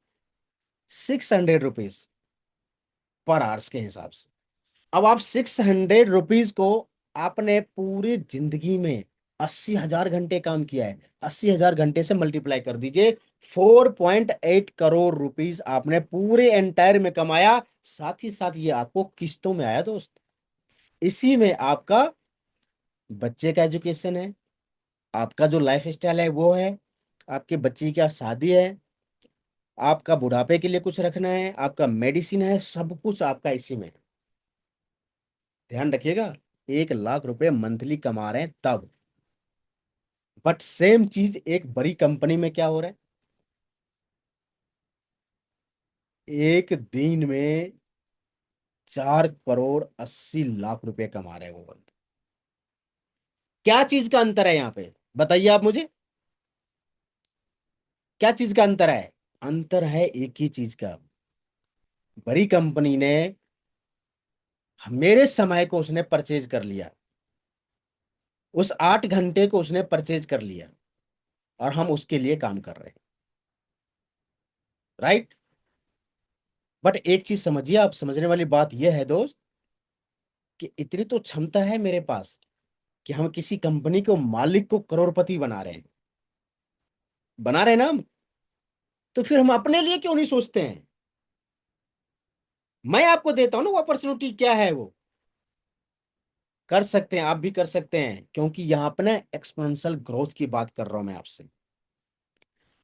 S1: 600 रुपीज पर आवर्स के हिसाब से। अब आप 600 रुपीज को आपने पूरी जिंदगी में 80 हजार घंटे काम किया है, 80 हजार घंटे से मल्टीप्लाई कर दीजिए। 4.8 करोड़ रुपीज आपने पूरे एंटायर में कमाया। साथ ही साथ ये आपको किस्तों में आया दोस्त। इसी में आपका बच्चे का एजुकेशन है, आपका जो लाइफ स्टाइल है वो है, आपके बच्चे की क्या शादी है, आपका बुढ़ापे के लिए कुछ रखना है, आपका मेडिसिन है, सब कुछ आपका इसी में। ध्यान रखिएगा, 1 लाख रुपए मंथली कमा रहे हैं तब। बट सेम चीज एक बड़ी कंपनी में क्या हो रहा है? एक दिन में 4 करोड़ 80 लाख रुपए कमा रहे हैं वो बंदा। क्या चीज का अंतर है यहाँ पे? बताइए आप मुझे, क्या चीज का अंतर है? अंतर है एक ही चीज का। बड़ी कंपनी ने मेरे समय को उसने परचेज कर लिया, उस 8 घंटे को उसने परचेज कर लिया, और हम उसके लिए काम कर रहे हैं। राइट? बट एक चीज समझिए, आप समझने वाली बात यह है दोस्त, कि इतनी तो क्षमता है मेरे पास कि हम किसी कंपनी को, मालिक को करोड़पति बना रहे हैं। बना रहे हैं ना हम? तो फिर हम अपने लिए क्यों नहीं सोचते हैं? मैं आपको देता हूं ना वो अपॉर्चुनिटी क्या है वो। कर सकते हैं, आप भी कर सकते हैं, क्योंकि यहां पर ना एक्सपोनेंशियल ग्रोथ की बात कर रहा हूं मैं आपसे।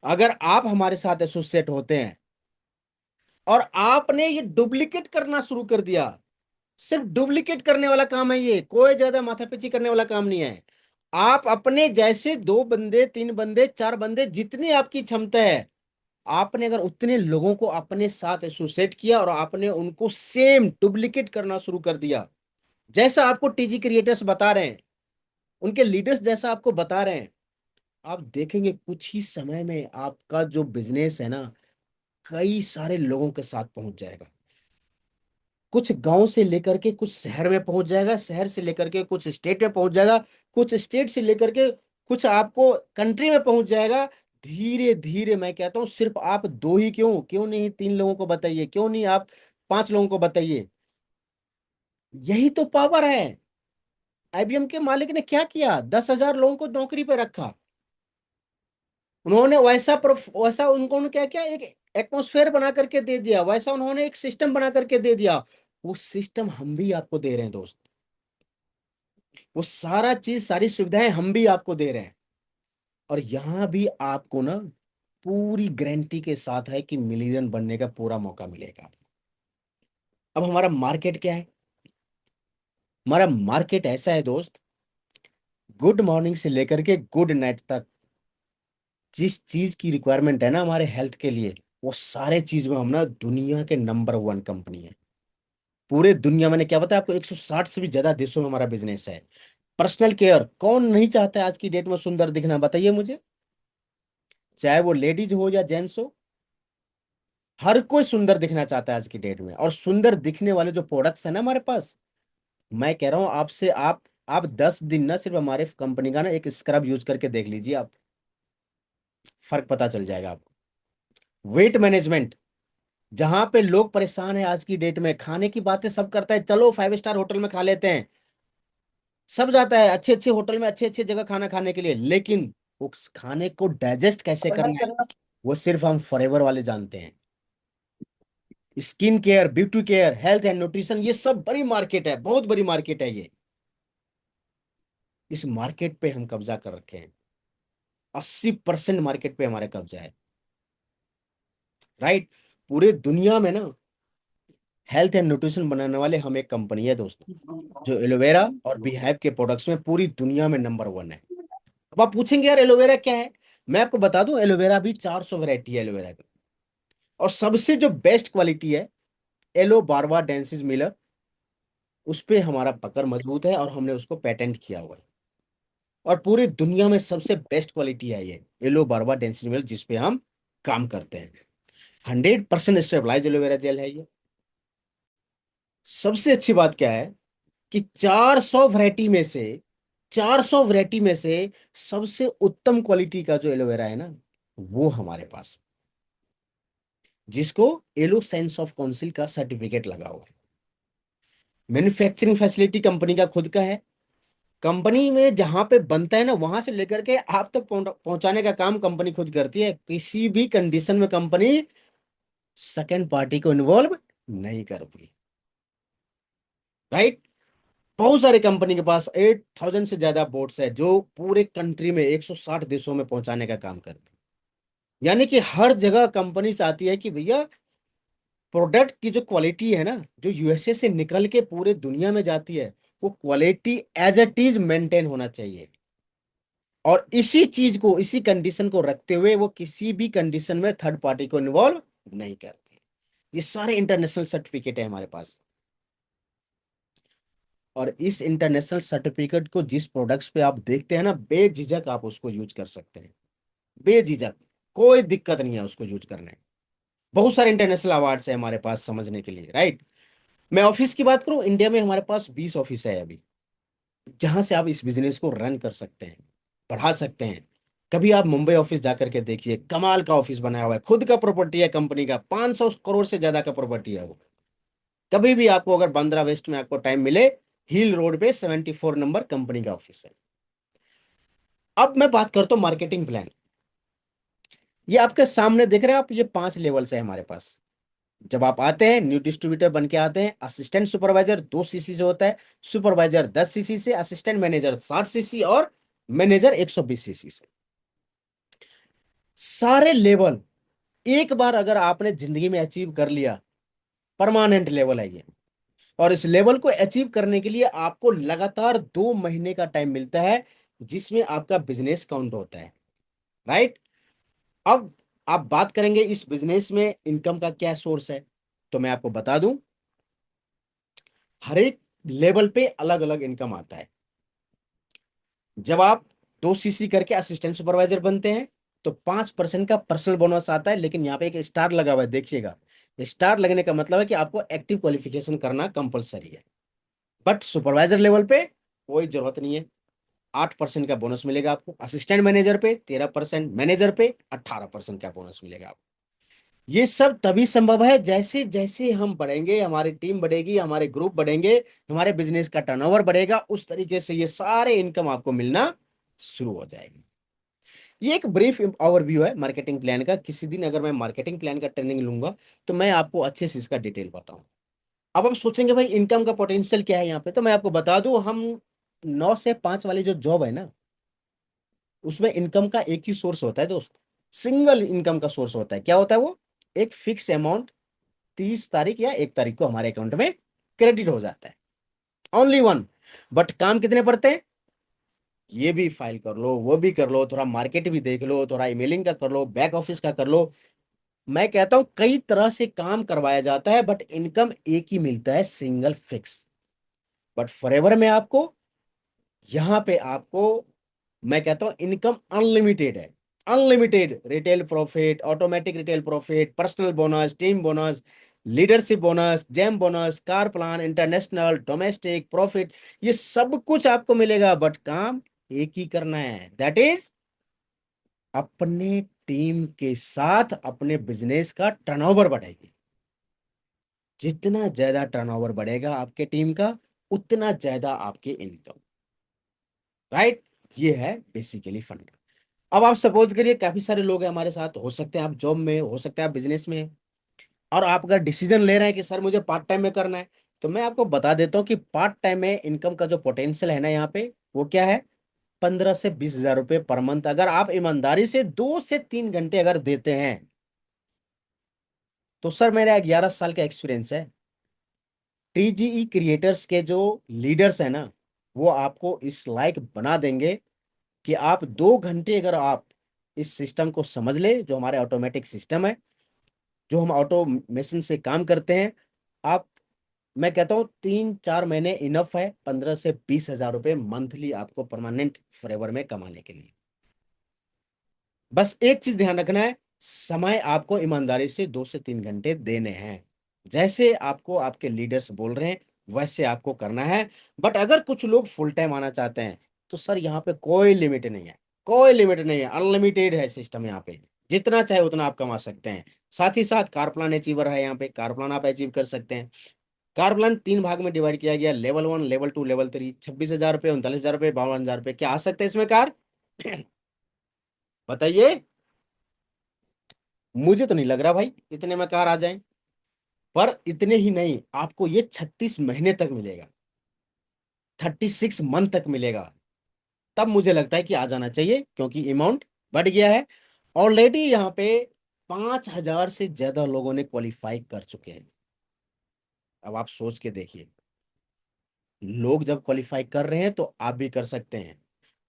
S1: अगर आप हमारे साथ एसोसिएट होते हैं और आपने ये डुप्लीकेट करना शुरू कर दिया, सिर्फ डुप्लीकेट करने वाला काम है ये, कोई ज्यादा माथापच्ची करने वाला काम नहीं है। आप अपने जैसे 2 बंदे, 3 बंदे, 4 बंदे, जितनी आपकी क्षमता है, आपने अगर उतने लोगों को अपने साथ एसोसिएट किया और आपने उनको सेम डुप्लीकेट करना शुरू कर दिया, जैसा आपको टीजी क्रिएटर्स बता रहे हैं, उनके लीडर्स जैसा आपको बता रहे हैं, आप देखेंगे कुछ ही समय में आपका जो बिजनेस है ना, कई सारे लोगों के साथ पहुंच जाएगा। कुछ गांव से लेकर के कुछ शहर में पहुंच जाएगा, शहर से लेकर के कुछ स्टेट में पहुंच जाएगा, कुछ स्टेट से लेकर के कुछ आपको कंट्री में पहुंच जाएगा। धीरे धीरे, मैं कहता हूं सिर्फ आप दो ही क्यों, क्यों नहीं 3 लोगों को बताइए, क्यों नहीं आप 5 लोगों को बताइए। यही तो पावर है। आईबीएम के मालिक ने क्या किया? 10 हजार लोगों को नौकरी पे रखा। उन्होंने वैसा उनको क्या किया, एक एटमोस्फेयर बना करके दे दिया, वैसा उन्होंने एक सिस्टम बना करके दे दिया। वो सिस्टम हम भी आपको दे रहे हैं दोस्त। वो सारा चीज, सारी सुविधाएं हम भी आपको दे रहे हैं। और यहाँ भी आपको ना पूरी गारंटी के साथ है कि मिलियन बनने का पूरा मौका मिलेगा। अब हमारा मार्केट क्या है? हमारा मार्केट ऐसा है दोस्त, गुड मॉर्निंग से लेकर के गुड नाइट तक जिस चीज की रिक्वायरमेंट है ना हमारे हेल्थ के लिए, वो सारे चीज में हम ना दुनिया के नंबर वन कंपनी है। पूरे दुनिया, मैंने क्या बताया आपको, 160 से भी ज्यादा देशों में हमारा बिजनेस है। पर्सनल केयर कौन नहीं चाहता है आज की डेट में सुंदर दिखना, बताइए मुझे। चाहे वो लेडीज हो या जेंट्स हो, हर कोई सुंदर दिखना चाहता है आज की डेट में। और सुंदर दिखने वाले जो प्रोडक्ट्स है ना हमारे पास, मैं कह रहा हूं आपसे, आप 10 दिन ना सिर्फ हमारे कंपनी का ना एक स्क्रब यूज करके देख लीजिए, आप फर्क पता चल जाएगा आपको। वेट मैनेजमेंट, जहां पे लोग परेशान है आज की डेट में, खाने की बातें सब करता है, चलो 5 स्टार होटल में खा लेते हैं, सब जाता है अच्छे अच्छे होटल में, अच्छे अच्छे जगह खाना खाने के लिए, लेकिन उस खाने को डाइजेस्ट कैसे करना है वो सिर्फ हम फॉरएवर वाले जानते हैं। Skin care, beauty care, health and nutrition, ये सब बड़ी मार्केट है, बहुत बड़ी मार्केट है ये। इस मार्केट पे हम कब्जा कर रखे हैं, 80% मार्केट पे हमारा कब्जा है। राइट। पूरे दुनिया में ना हेल्थ एंड न्यूट्रिशन बनाने वाले हम एक कंपनी है दोस्तों, जो एलोवेरा और बीहाइव के प्रोडक्ट्स में पूरी दुनिया में नंबर वन है। अब आप पूछेंगे यार एलोवेरा क्या है, मैं आपको बता दूं, एलोवेरा भी 400 वैरायटी है एलोवेरा की। और सबसे जो बेस्ट क्वालिटी है, एलो बारबा डेंसिस मिलर, उस पे हमारा पकड़ मजबूत है और हमने उसको पेटेंट किया हुआ है। और पूरी दुनिया में सबसे बेस्ट क्वालिटी है ये एलो बारबा डेंसिस मिलर, जिसपे हम काम करते हैं। 100% स्टेबलाइज एलोवेरा जेल है ये। सबसे अच्छी बात क्या है कि 400 वैरायटी में से, 400 वैरायटी में से सबसे उत्तम क्वालिटी का जो एलोवेरा है ना, वो हमारे पास है, जिसको एलो साइंस ऑफ काउंसिल का सर्टिफिकेट लगा हुआ है। मैन्युफैक्चरिंग फैसिलिटी कंपनी का खुद का है। कंपनी में जहां पे बनता है ना, वहां से लेकर के आप तक पहुंचाने का काम कंपनी खुद करती है। किसी भी कंडीशन में कंपनी सेकेंड पार्टी को इन्वॉल्व नहीं करती। राइट। बहुत सारे कंपनी के पास 8,000 से ज्यादा बोट्स है, जो पूरे कंट्री में 160 देशों में पहुंचाने का काम करते हैं। यानी कि हर जगह कंपनी से आती है कि भैया, प्रोडक्ट की जो क्वालिटी है ना, जो यूएसए से निकल के पूरे दुनिया में जाती है, वो quality as it is maintain होना चाहिए। और इसी चीज को, इसी कंडीशन को रखते हुए वो किसी भी कंडीशन में थर्ड पार्टी को इन्वॉल्व नहीं करते। ये सारे इंटरनेशनल सर्टिफिकेट है हमारे पास। और इस इंटरनेशनल सर्टिफिकेट को जिस प्रोडक्ट्स पे आप देखते हैं ना, बेझिझक आप उसको यूज कर सकते हैं, बेझिझक, कोई दिक्कत नहीं है उसको यूज करने में। बहुत सारे इंटरनेशनल अवार्ड्स है हमारे पास समझने के लिए। राइट। मैं ऑफिस की बात करूं, इंडिया में हमारे पास 20 ऑफिस है अभी, जहां से आप इस बिजनेस को रन कर सकते हैं, बढ़ा सकते हैं। कभी आप मुंबई ऑफिस जाकर के देखिए, कमाल का ऑफिस बनाया हुआ है, खुद का प्रॉपर्टी है कंपनी का, 500 करोड़ से ज्यादा का प्रॉपर्टी है वो। कभी भी आपको अगर बांद्रा वेस्ट में आपको टाइम मिले, हिल रोड पे 74 नंबर कंपनी का ऑफिस है। अब मैं बात करता हूँ मार्केटिंग प्लान। ये आपके सामने देख रहे हैं आप, ये 5 लेवल्स है हमारे पास। जब आप आते हैं, न्यू डिस्ट्रीब्यूटर बन के आते हैं, असिस्टेंट सुपरवाइजर 2 सीसी से होता है, सुपरवाइजर 10 सीसी से, असिस्टेंट मैनेजर 60 सीसी और मैनेजर 120 सीसी से। सारे लेवल एक बार अगर आपने जिंदगी में अचीव कर लिया, परमानेंट लेवल है ये। और इस लेवल को अचीव करने के लिए आपको लगातार 2 महीने का टाइम मिलता है, जिसमें आपका बिजनेस काउंट होता है। राइट। अब आप बात करेंगे इस बिजनेस में इनकम का क्या सोर्स है, तो मैं आपको बता दूं, हर एक लेवल पे अलग अलग इनकम आता है। जब आप 2 सीसी करके असिस्टेंट सुपरवाइजर बनते हैं, तो 5% का पर्सनल बोनस आता है, लेकिन यहाँ पे एक स्टार लगा हुआ है, देखिएगा। स्टार लगने का मतलब है कि आपको एक्टिव क्वालिफिकेशन करना कंपलसरी है। बट सुपरवाइजर लेवल पे कोई जरूरत नहीं है। 8% का बोनस मिलेगा आपको, असिस्टेंट मैनेजर पे 13%, मैनेजर पे 18% का बोनस मिलेगा आपको। ये सब तभी संभव है जैसे जैसे हम बढ़ेंगे, हमारी टीम बढ़ेगी, हमारे ग्रुप बढ़ेंगे, हमारे बिजनेस का टर्नओवर बढ़ेगा, उस तरीके से ये सारे इनकम आपको मिलना शुरू हो जाएगी। ये एक ब्रीफ ओवरव्यू है मार्केटिंग प्लान का। किसी दिन अगर मैं मार्केटिंग प्लान का ट्रेनिंग लूंगा, तो मैं आपको अच्छे से इसका डिटेल बताऊं। अब आप सोचेंगे भाई इनकम का पोटेंशियल क्या है यहाँ पे, तो मैं आपको बता दूं, हम 9 से 5 वाली जो जॉब है ना, उसमें इनकम का एक ही सोर्स होता है दोस्त, सिंगल इनकम का सोर्स होता है। क्या होता है वो? एक फिक्स अमाउंट 30 तारीख या 1 तारीख को हमारे अकाउंट में क्रेडिट हो जाता है, ओनली वन। बट काम कितने पड़ते हैं? ये भी फाइल कर लो, वो भी कर लो, थोड़ा मार्केट भी देख लो, थोड़ा ईमेलिंग का कर लो, बैक ऑफिस का कर लो। मैं कहता हूं कई तरह से काम करवाया जाता है, बट इनकम एक ही मिलता है, सिंगल फिक्स। बट फॉरएवर में आपको, यहां पे आपको, मैं कहता हूं इनकम अनलिमिटेड है। Unlimited retail profit, automatic retail profit, personal bonus, team bonus, leadership bonus, gem bonus, car plan, international, domestic profit, ये सब कुछ आपको मिलेगा। बट काम एक ही करना है, दैट इज अपने टीम के साथ अपने बिजनेस का टर्नओवर बढ़ाइए। जितना ज्यादा टर्नओवर बढ़ेगा आपके टीम का, उतना ज्यादा आपके इनकम, राइट? ये है बेसिकली फंड। अब आप सपोज करिए काफी सारे लोग हैं हमारे साथ, हो सकते हैं आप जॉब में, हो सकते हैं आप बिजनेस में, और आप अगर डिसीजन ले रहे हैं कि सर मुझे पार्ट टाइम में करना है, तो मैं आपको बता देता हूँ कि पार्ट टाइम में इनकम का जो पोटेंशियल है ना यहाँ पे, वो क्या है? 15 से 20 हजार रुपये पर मंथ, अगर आप ईमानदारी से 2 से 3 घंटे अगर देते हैं। तो सर मेरा 11 साल का एक्सपीरियंस है, टीजीई क्रिएटर्स के जो लीडर्स है ना, वो आपको इस लायक बना देंगे कि आप 2 घंटे अगर आप इस सिस्टम को समझ ले, जो हमारे ऑटोमेटिक सिस्टम है, जो हम ऑटोमेशन से काम करते हैं, आप, मैं कहता हूँ 3-4 महीने इनफ है 15 से 20 हजार रुपये मंथली आपको परमानेंट फॉरएवर में कमाने के लिए। बस एक चीज ध्यान रखना है, समय आपको ईमानदारी से 2 से 3 घंटे देने हैं। जैसे आपको आपके लीडर्स बोल रहे हैं वैसे आपको करना है। बट अगर कुछ लोग फुल टाइम आना चाहते हैं, तो सर यहाँ पे कोई लिमिट नहीं है, कोई लिमिट नहीं है, अनलिमिटेड है सिस्टम यहाँ पे। जितना चाहे उतना आप कमा सकते हैं। साथ ही साथ कार प्लान अचीवर है, यहाँ पे कार प्लान आप अचीव कर सकते हैं। कार प्लान 3 भाग में डिवाइड किया गया, लेवल 1, लेवल 2, लेवल 3। 26 हजार रुपये, 39 हजार रुपये, 52 हजार रुपये, क्या आ सकते हैं इसमें कार? बताइए। मुझे तो नहीं लग रहा भाई इतने में कार आ जाए। पर इतने ही नहीं, आपको ये 36 महीने तक मिलेगा, 36 मंथ तक मिलेगा। तब मुझे लगता है कि आ जाना चाहिए, क्योंकि अमाउंट बढ़ गया है। ऑलरेडी यहाँ पे 5 हजार से ज्यादा लोगों ने क्वालिफाई कर चुके हैं। अब आप सोच के देखिए, लोग जब क्वालिफाई कर रहे हैं तो आप भी कर सकते हैं।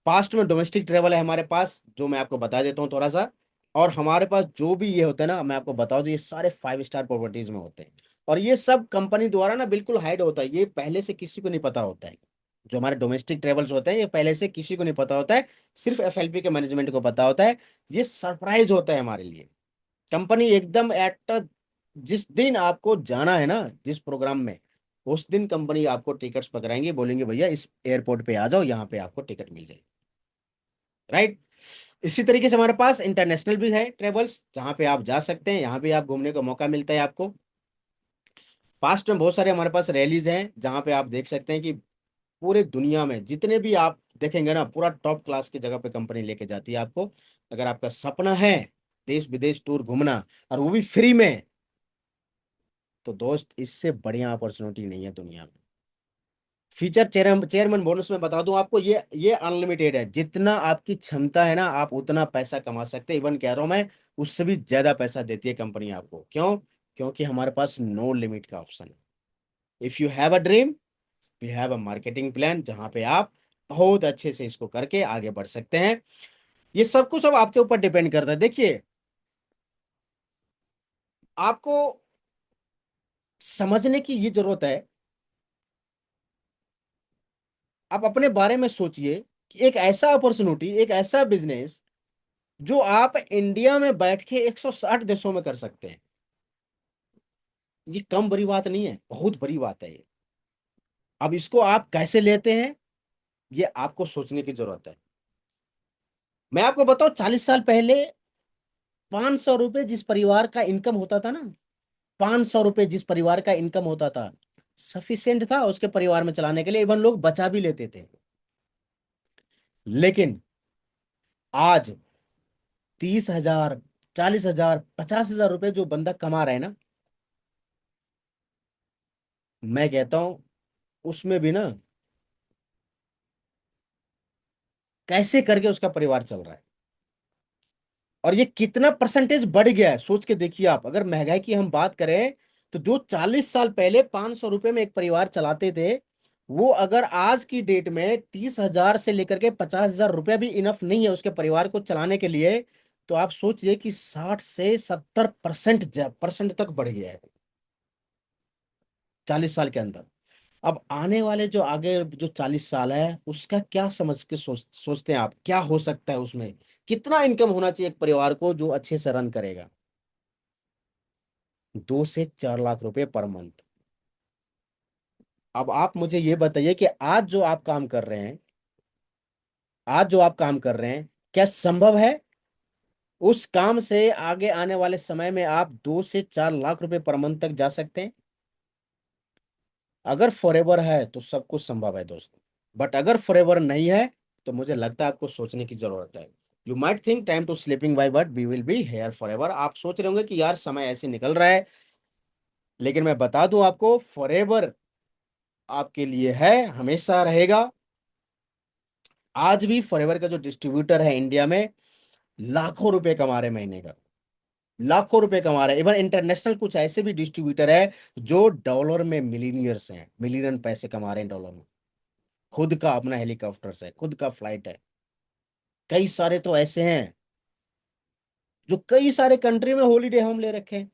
S1: पास्ट में डोमेस्टिक ट्रेवल है हमारे पास, जो मैं आपको बता देता हूँ थोड़ा सा। और हमारे पास जो भी ये होता है ना, मैं आपको बता दूं, ये सारे 5 स्टार प्रॉपर्टीज में होते हैं। और ये सब कंपनी द्वारा ना बिल्कुल हाइड होता है, ये पहले से किसी को नहीं पता होता है। जो हमारे डोमेस्टिक ट्रेवल्स होते हैं, ये पहले से किसी को नहीं पता होता है, सिर्फ एफएलपी के मैनेजमेंट को पता होता है। ये सरप्राइज होता है हमारे लिए। कंपनी एकदम एट, जिस दिन आपको जाना है ना जिस प्रोग्राम में, उस दिन कंपनी आपको टिकट्स पकड़ाएंगे, बोलेंगे भैया इस एयरपोर्ट पे आ जाओ, यहाँ पे आपको टिकट मिल जाएगी, राइट? इसी तरीके से हमारे पास इंटरनेशनल भी है ट्रेवल्स, जहां पे आप जा सकते हैं, यहाँ पे आप घूमने का मौका मिलता है आपको। पास्ट में बहुत सारे हमारे पास रैलीज हैं, जहां पे आप देख सकते हैं कि पूरे दुनिया में जितने भी आप देखेंगे ना, पूरा टॉप क्लास की जगह पे कंपनी लेके जाती है आपको। अगर आपका सपना है देश विदेश टूर घूमना, और वो भी फ्री में, तो दोस्त इससे बढ़िया अपॉर्चुनिटी नहीं है दुनिया में। फीचर चेयरमैन बोनस में बता दूं आपको, ये अनलिमिटेड है, जितना आपकी क्षमता है ना आप उतना पैसा कमा सकते हैं। इवन कह रहा हूं मैं, उससे भी ज्यादा पैसा देती है कंपनी आपको। क्यों? क्योंकि हमारे पास नो लिमिट का ऑप्शन है। If you have a dream, we have a marketing plan, जहां पे आप बहुत अच्छे से इसको करके आगे बढ़ सकते हैं। ये सब कुछ अब आपके ऊपर डिपेंड करता है। देखिए, आपको समझने की ये जरूरत है। आप अपने बारे में सोचिए कि एक ऐसा अपॉर्चुनिटी, एक ऐसा बिजनेस, जो आप इंडिया में बैठ के 160 देशों में कर सकते हैं, ये कम बड़ी बात नहीं है, बहुत बड़ी बात है ये। अब इसको आप कैसे लेते हैं, ये आपको सोचने की जरूरत है। मैं आपको बताऊं, 40 साल पहले 500 रुपए जिस परिवार का इनकम होता था ना, 500 रुपए जिस परिवार का इनकम होता था, सफिशियंट था उसके परिवार में चलाने के लिए, इवन लोग बचा भी लेते थे। लेकिन आज 30 हजार, 40 हजार, 50 हजार रुपए जो बंदा कमा रहा है ना, मैं कहता हूं उसमें भी ना कैसे करके उसका परिवार चल रहा है। और ये कितना परसेंटेज बढ़ गया है सोच के देखिए आप। अगर महंगाई की हम बात करें तो जो 40 साल पहले 500 रुपए में एक परिवार चलाते थे, वो अगर आज की डेट में 30 हजार से लेकर के 50 हजार रुपया भी इनफ नहीं है उसके परिवार को चलाने के लिए, तो आप सोचिए कि 60 से 70% तक बढ़ गया है 40 साल के अंदर। अब आने वाले जो आगे जो 40 साल है उसका क्या समझ के सोचते हैं आप, क्या हो सकता है उसमें, कितना इनकम होना चाहिए एक परिवार को जो अच्छे से रन करेगा? 2 से 4 लाख रुपए पर मंथ। अब आप मुझे ये बताइए कि आज जो आप काम कर रहे हैं, आज जो आप काम कर रहे हैं, क्या संभव है उस काम से आगे आने वाले समय में आप 2 से 4 लाख रुपए पर मंथ तक जा सकते हैं? अगर फॉरएवर है तो सब कुछ संभव है दोस्तों, बट अगर फॉरएवर नहीं है तो मुझे लगता है आपको सोचने की जरूरत है। You might think time to sleeping by, but we will be here forever. आप सोच रहे होंगे कि यार समय ऐसे निकल रहा है, लेकिन मैं बता दूं आपको, फॉरएवर आपके लिए है, हमेशा रहेगा। आज भी फॉरएवर का जो डिस्ट्रीब्यूटर है इंडिया में, लाखों रुपए कमा रहे महीने का, लाखों रुपए कमा रहे हैं। इवन इंटरनेशनल कुछ ऐसे भी डिस्ट्रीब्यूटर है जो डॉलर में मिलीनियर्स हैं, मिलियन पैसे कमा रहे हैं डॉलर में। खुद का अपना हेलीकॉप्टर है, खुद का फ्लाइट है। कई सारे तो ऐसे हैं जो कई सारे कंट्री में हॉलीडे होम ले रखे हैं।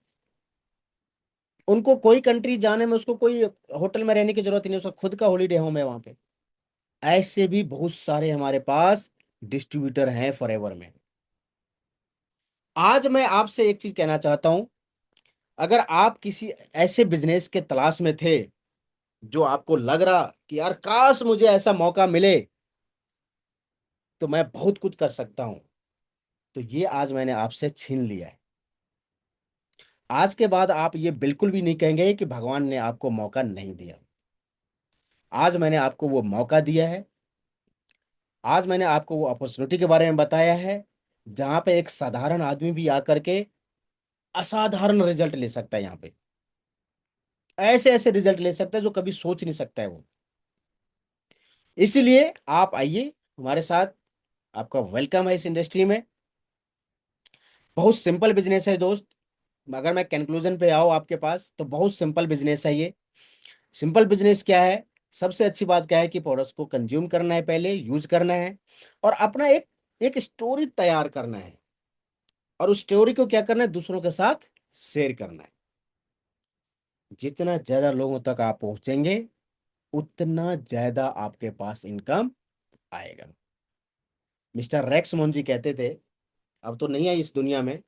S1: उनको कोई कंट्री जाने में, उसको कोई होटल में रहने की जरूरत ही नहीं, उसका खुद का हॉलीडे होम है वहां पे। ऐसे भी बहुत सारे हमारे पास डिस्ट्रीब्यूटर हैं फॉरएवर में। आज मैं आपसे एक चीज कहना चाहता हूं, अगर आप किसी ऐसे बिजनेस के तलाश में थे जो आपको लग रहा कि यार काश मुझे ऐसा मौका मिले तो मैं बहुत कुछ कर सकता हूं, तो ये आज मैंने आपसे छीन लिया है। आज के बाद आप ये बिल्कुल भी नहीं कहेंगे कि भगवान ने आपको मौका नहीं दिया। आज मैंने आपको वो मौका दिया है। आज मैंने आपको वो अपॉर्चुनिटी के बारे में बताया है जहां पे एक साधारण आदमी भी आकर के असाधारण रिजल्ट ले सकता है। यहाँ पे ऐसे ऐसे रिजल्ट ले सकता है जो कभी सोच नहीं सकता है वो। इसीलिए आप आइए हमारे साथ, आपका वेलकम है इस इंडस्ट्री में। बहुत सिंपल बिजनेस है दोस्त। अगर मैं कंक्लूजन पे आऊँ आपके पास तो बहुत सिंपल बिजनेस है ये। सिंपल बिजनेस क्या है? सबसे अच्छी बात क्या है कि प्रोडक्ट्स को कंज्यूम करना है, पहले यूज करना है, और अपना एक एक स्टोरी तैयार करना है, और उस स्टोरी को क्या करना है, दूसरों के साथ शेयर करना है। जितना ज्यादा लोगों तक आप पहुंचेंगे उतना ज्यादा आपके पास इनकम आएगा। मिस्टर रेक्स मोंजी कहते थे, अब तो नहीं है इस दुनिया में,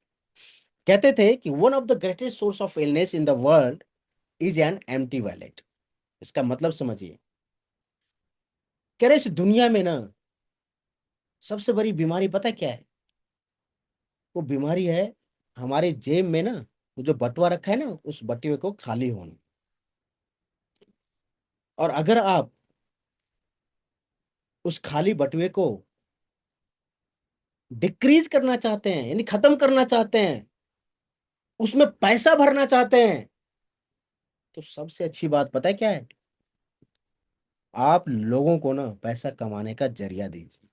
S1: कहते थे कि one of the greatest source of illness in the world is an empty wallet. इसका मतलब समझिए, कह रहे इस दुनिया में ना सबसे बड़ी बीमारी पता है क्या है? वो बीमारी है हमारे जेब में ना, वो जो बटुआ रखा है ना, उस बटुए को खाली होना। और अगर आप उस खाली बटुए को डिक्रीज करना चाहते हैं, यानी खत्म करना चाहते हैं, उसमें पैसा भरना चाहते हैं, तो सबसे अच्छी बात पता है क्या है? आप लोगों को ना पैसा कमाने का जरिया दीजिए,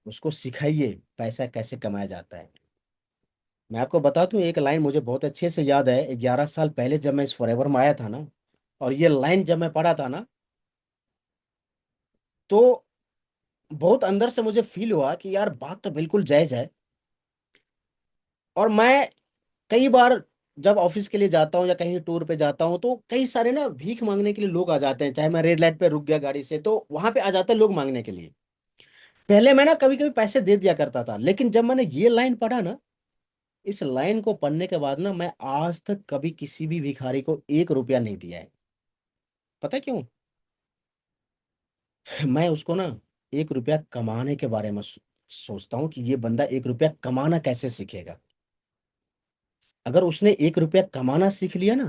S1: उसको सिखाइए पैसा कैसे कमाया जाता है। मैं आपको बता दूं, एक लाइन मुझे बहुत अच्छे से याद है। 11 साल पहले जब मैं इस फॉरएवर में आया था ना, और ये लाइन जब मैं पढ़ा था ना, तो बहुत अंदर से मुझे फील हुआ कि यार बात तो बिल्कुल जायज है। और मैं कई बार जब ऑफिस के लिए जाता हूँ या कहीं टूर पे जाता हूँ तो कई सारे ना भीख मांगने के लिए लोग आ जाते हैं। चाहे मैं रेड लाइट पे रुक गया गाड़ी से तो वहां पे आ जाते हैं लोग मांगने के लिए। पहले मैं ना कभी कभी पैसे दे दिया करता था, लेकिन जब मैंने ये लाइन पढ़ा ना, इस लाइन को पढ़ने के बाद ना मैं आज तक कभी किसी भी भिखारी को 1 रुपया नहीं दिया है। पता है क्यों? मैं उसको ना 1 रुपया कमाने के बारे में सोचता हूँ कि ये बंदा 1 रुपया कमाना कैसे सीखेगा। अगर उसने 1 रुपया कमाना सीख लिया ना,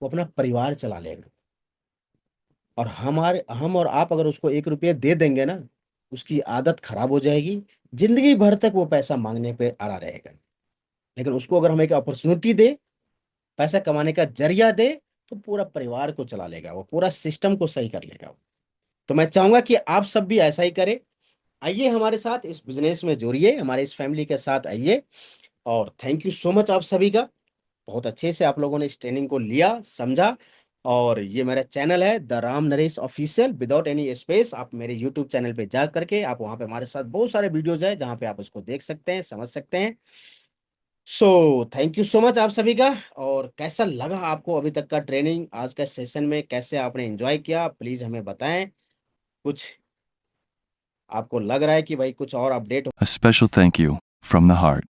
S1: वो अपना परिवार चला लेगा। और हम और आप अगर उसको 1 रुपया दे देंगे ना, उसकी आदत खराब हो जाएगी, जिंदगी भर तक वो पैसा मांगने पे अड़ा रहेगा। लेकिन उसको अगर हम एक अपॉर्चुनिटी दे, पैसा कमाने का जरिया दे, तो पूरा परिवार को चला लेगा, वो पूरा सिस्टम को सही कर लेगा। तो मैं चाहूंगा कि आप सब भी ऐसा ही करें। आइए हमारे साथ इस बिजनेस में जुड़िए, हमारे इस फैमिली के साथ आइए। और थैंक यू सो मच आप सभी का। बहुत अच्छे से आप लोगों ने इस ट्रेनिंग को लिया, समझा। और ये मेरा चैनल है the Ram Naresh official without any space. आप मेरे यूट्यूब चैनल पे जा करके आप वहां पे हमारे साथ बहुत सारे वीडियोज है जहां पे आप उसको देख सकते हैं, समझ सकते हैं। So thank you so much आप सभी का। और कैसा लगा आपको अभी तक का ट्रेनिंग, आज का सेशन में कैसे आपने एंजॉय किया, प्लीज हमें बताएं। कुछ आपको लग रहा है कि भाई कुछ और update
S3: A special thank you from the heart.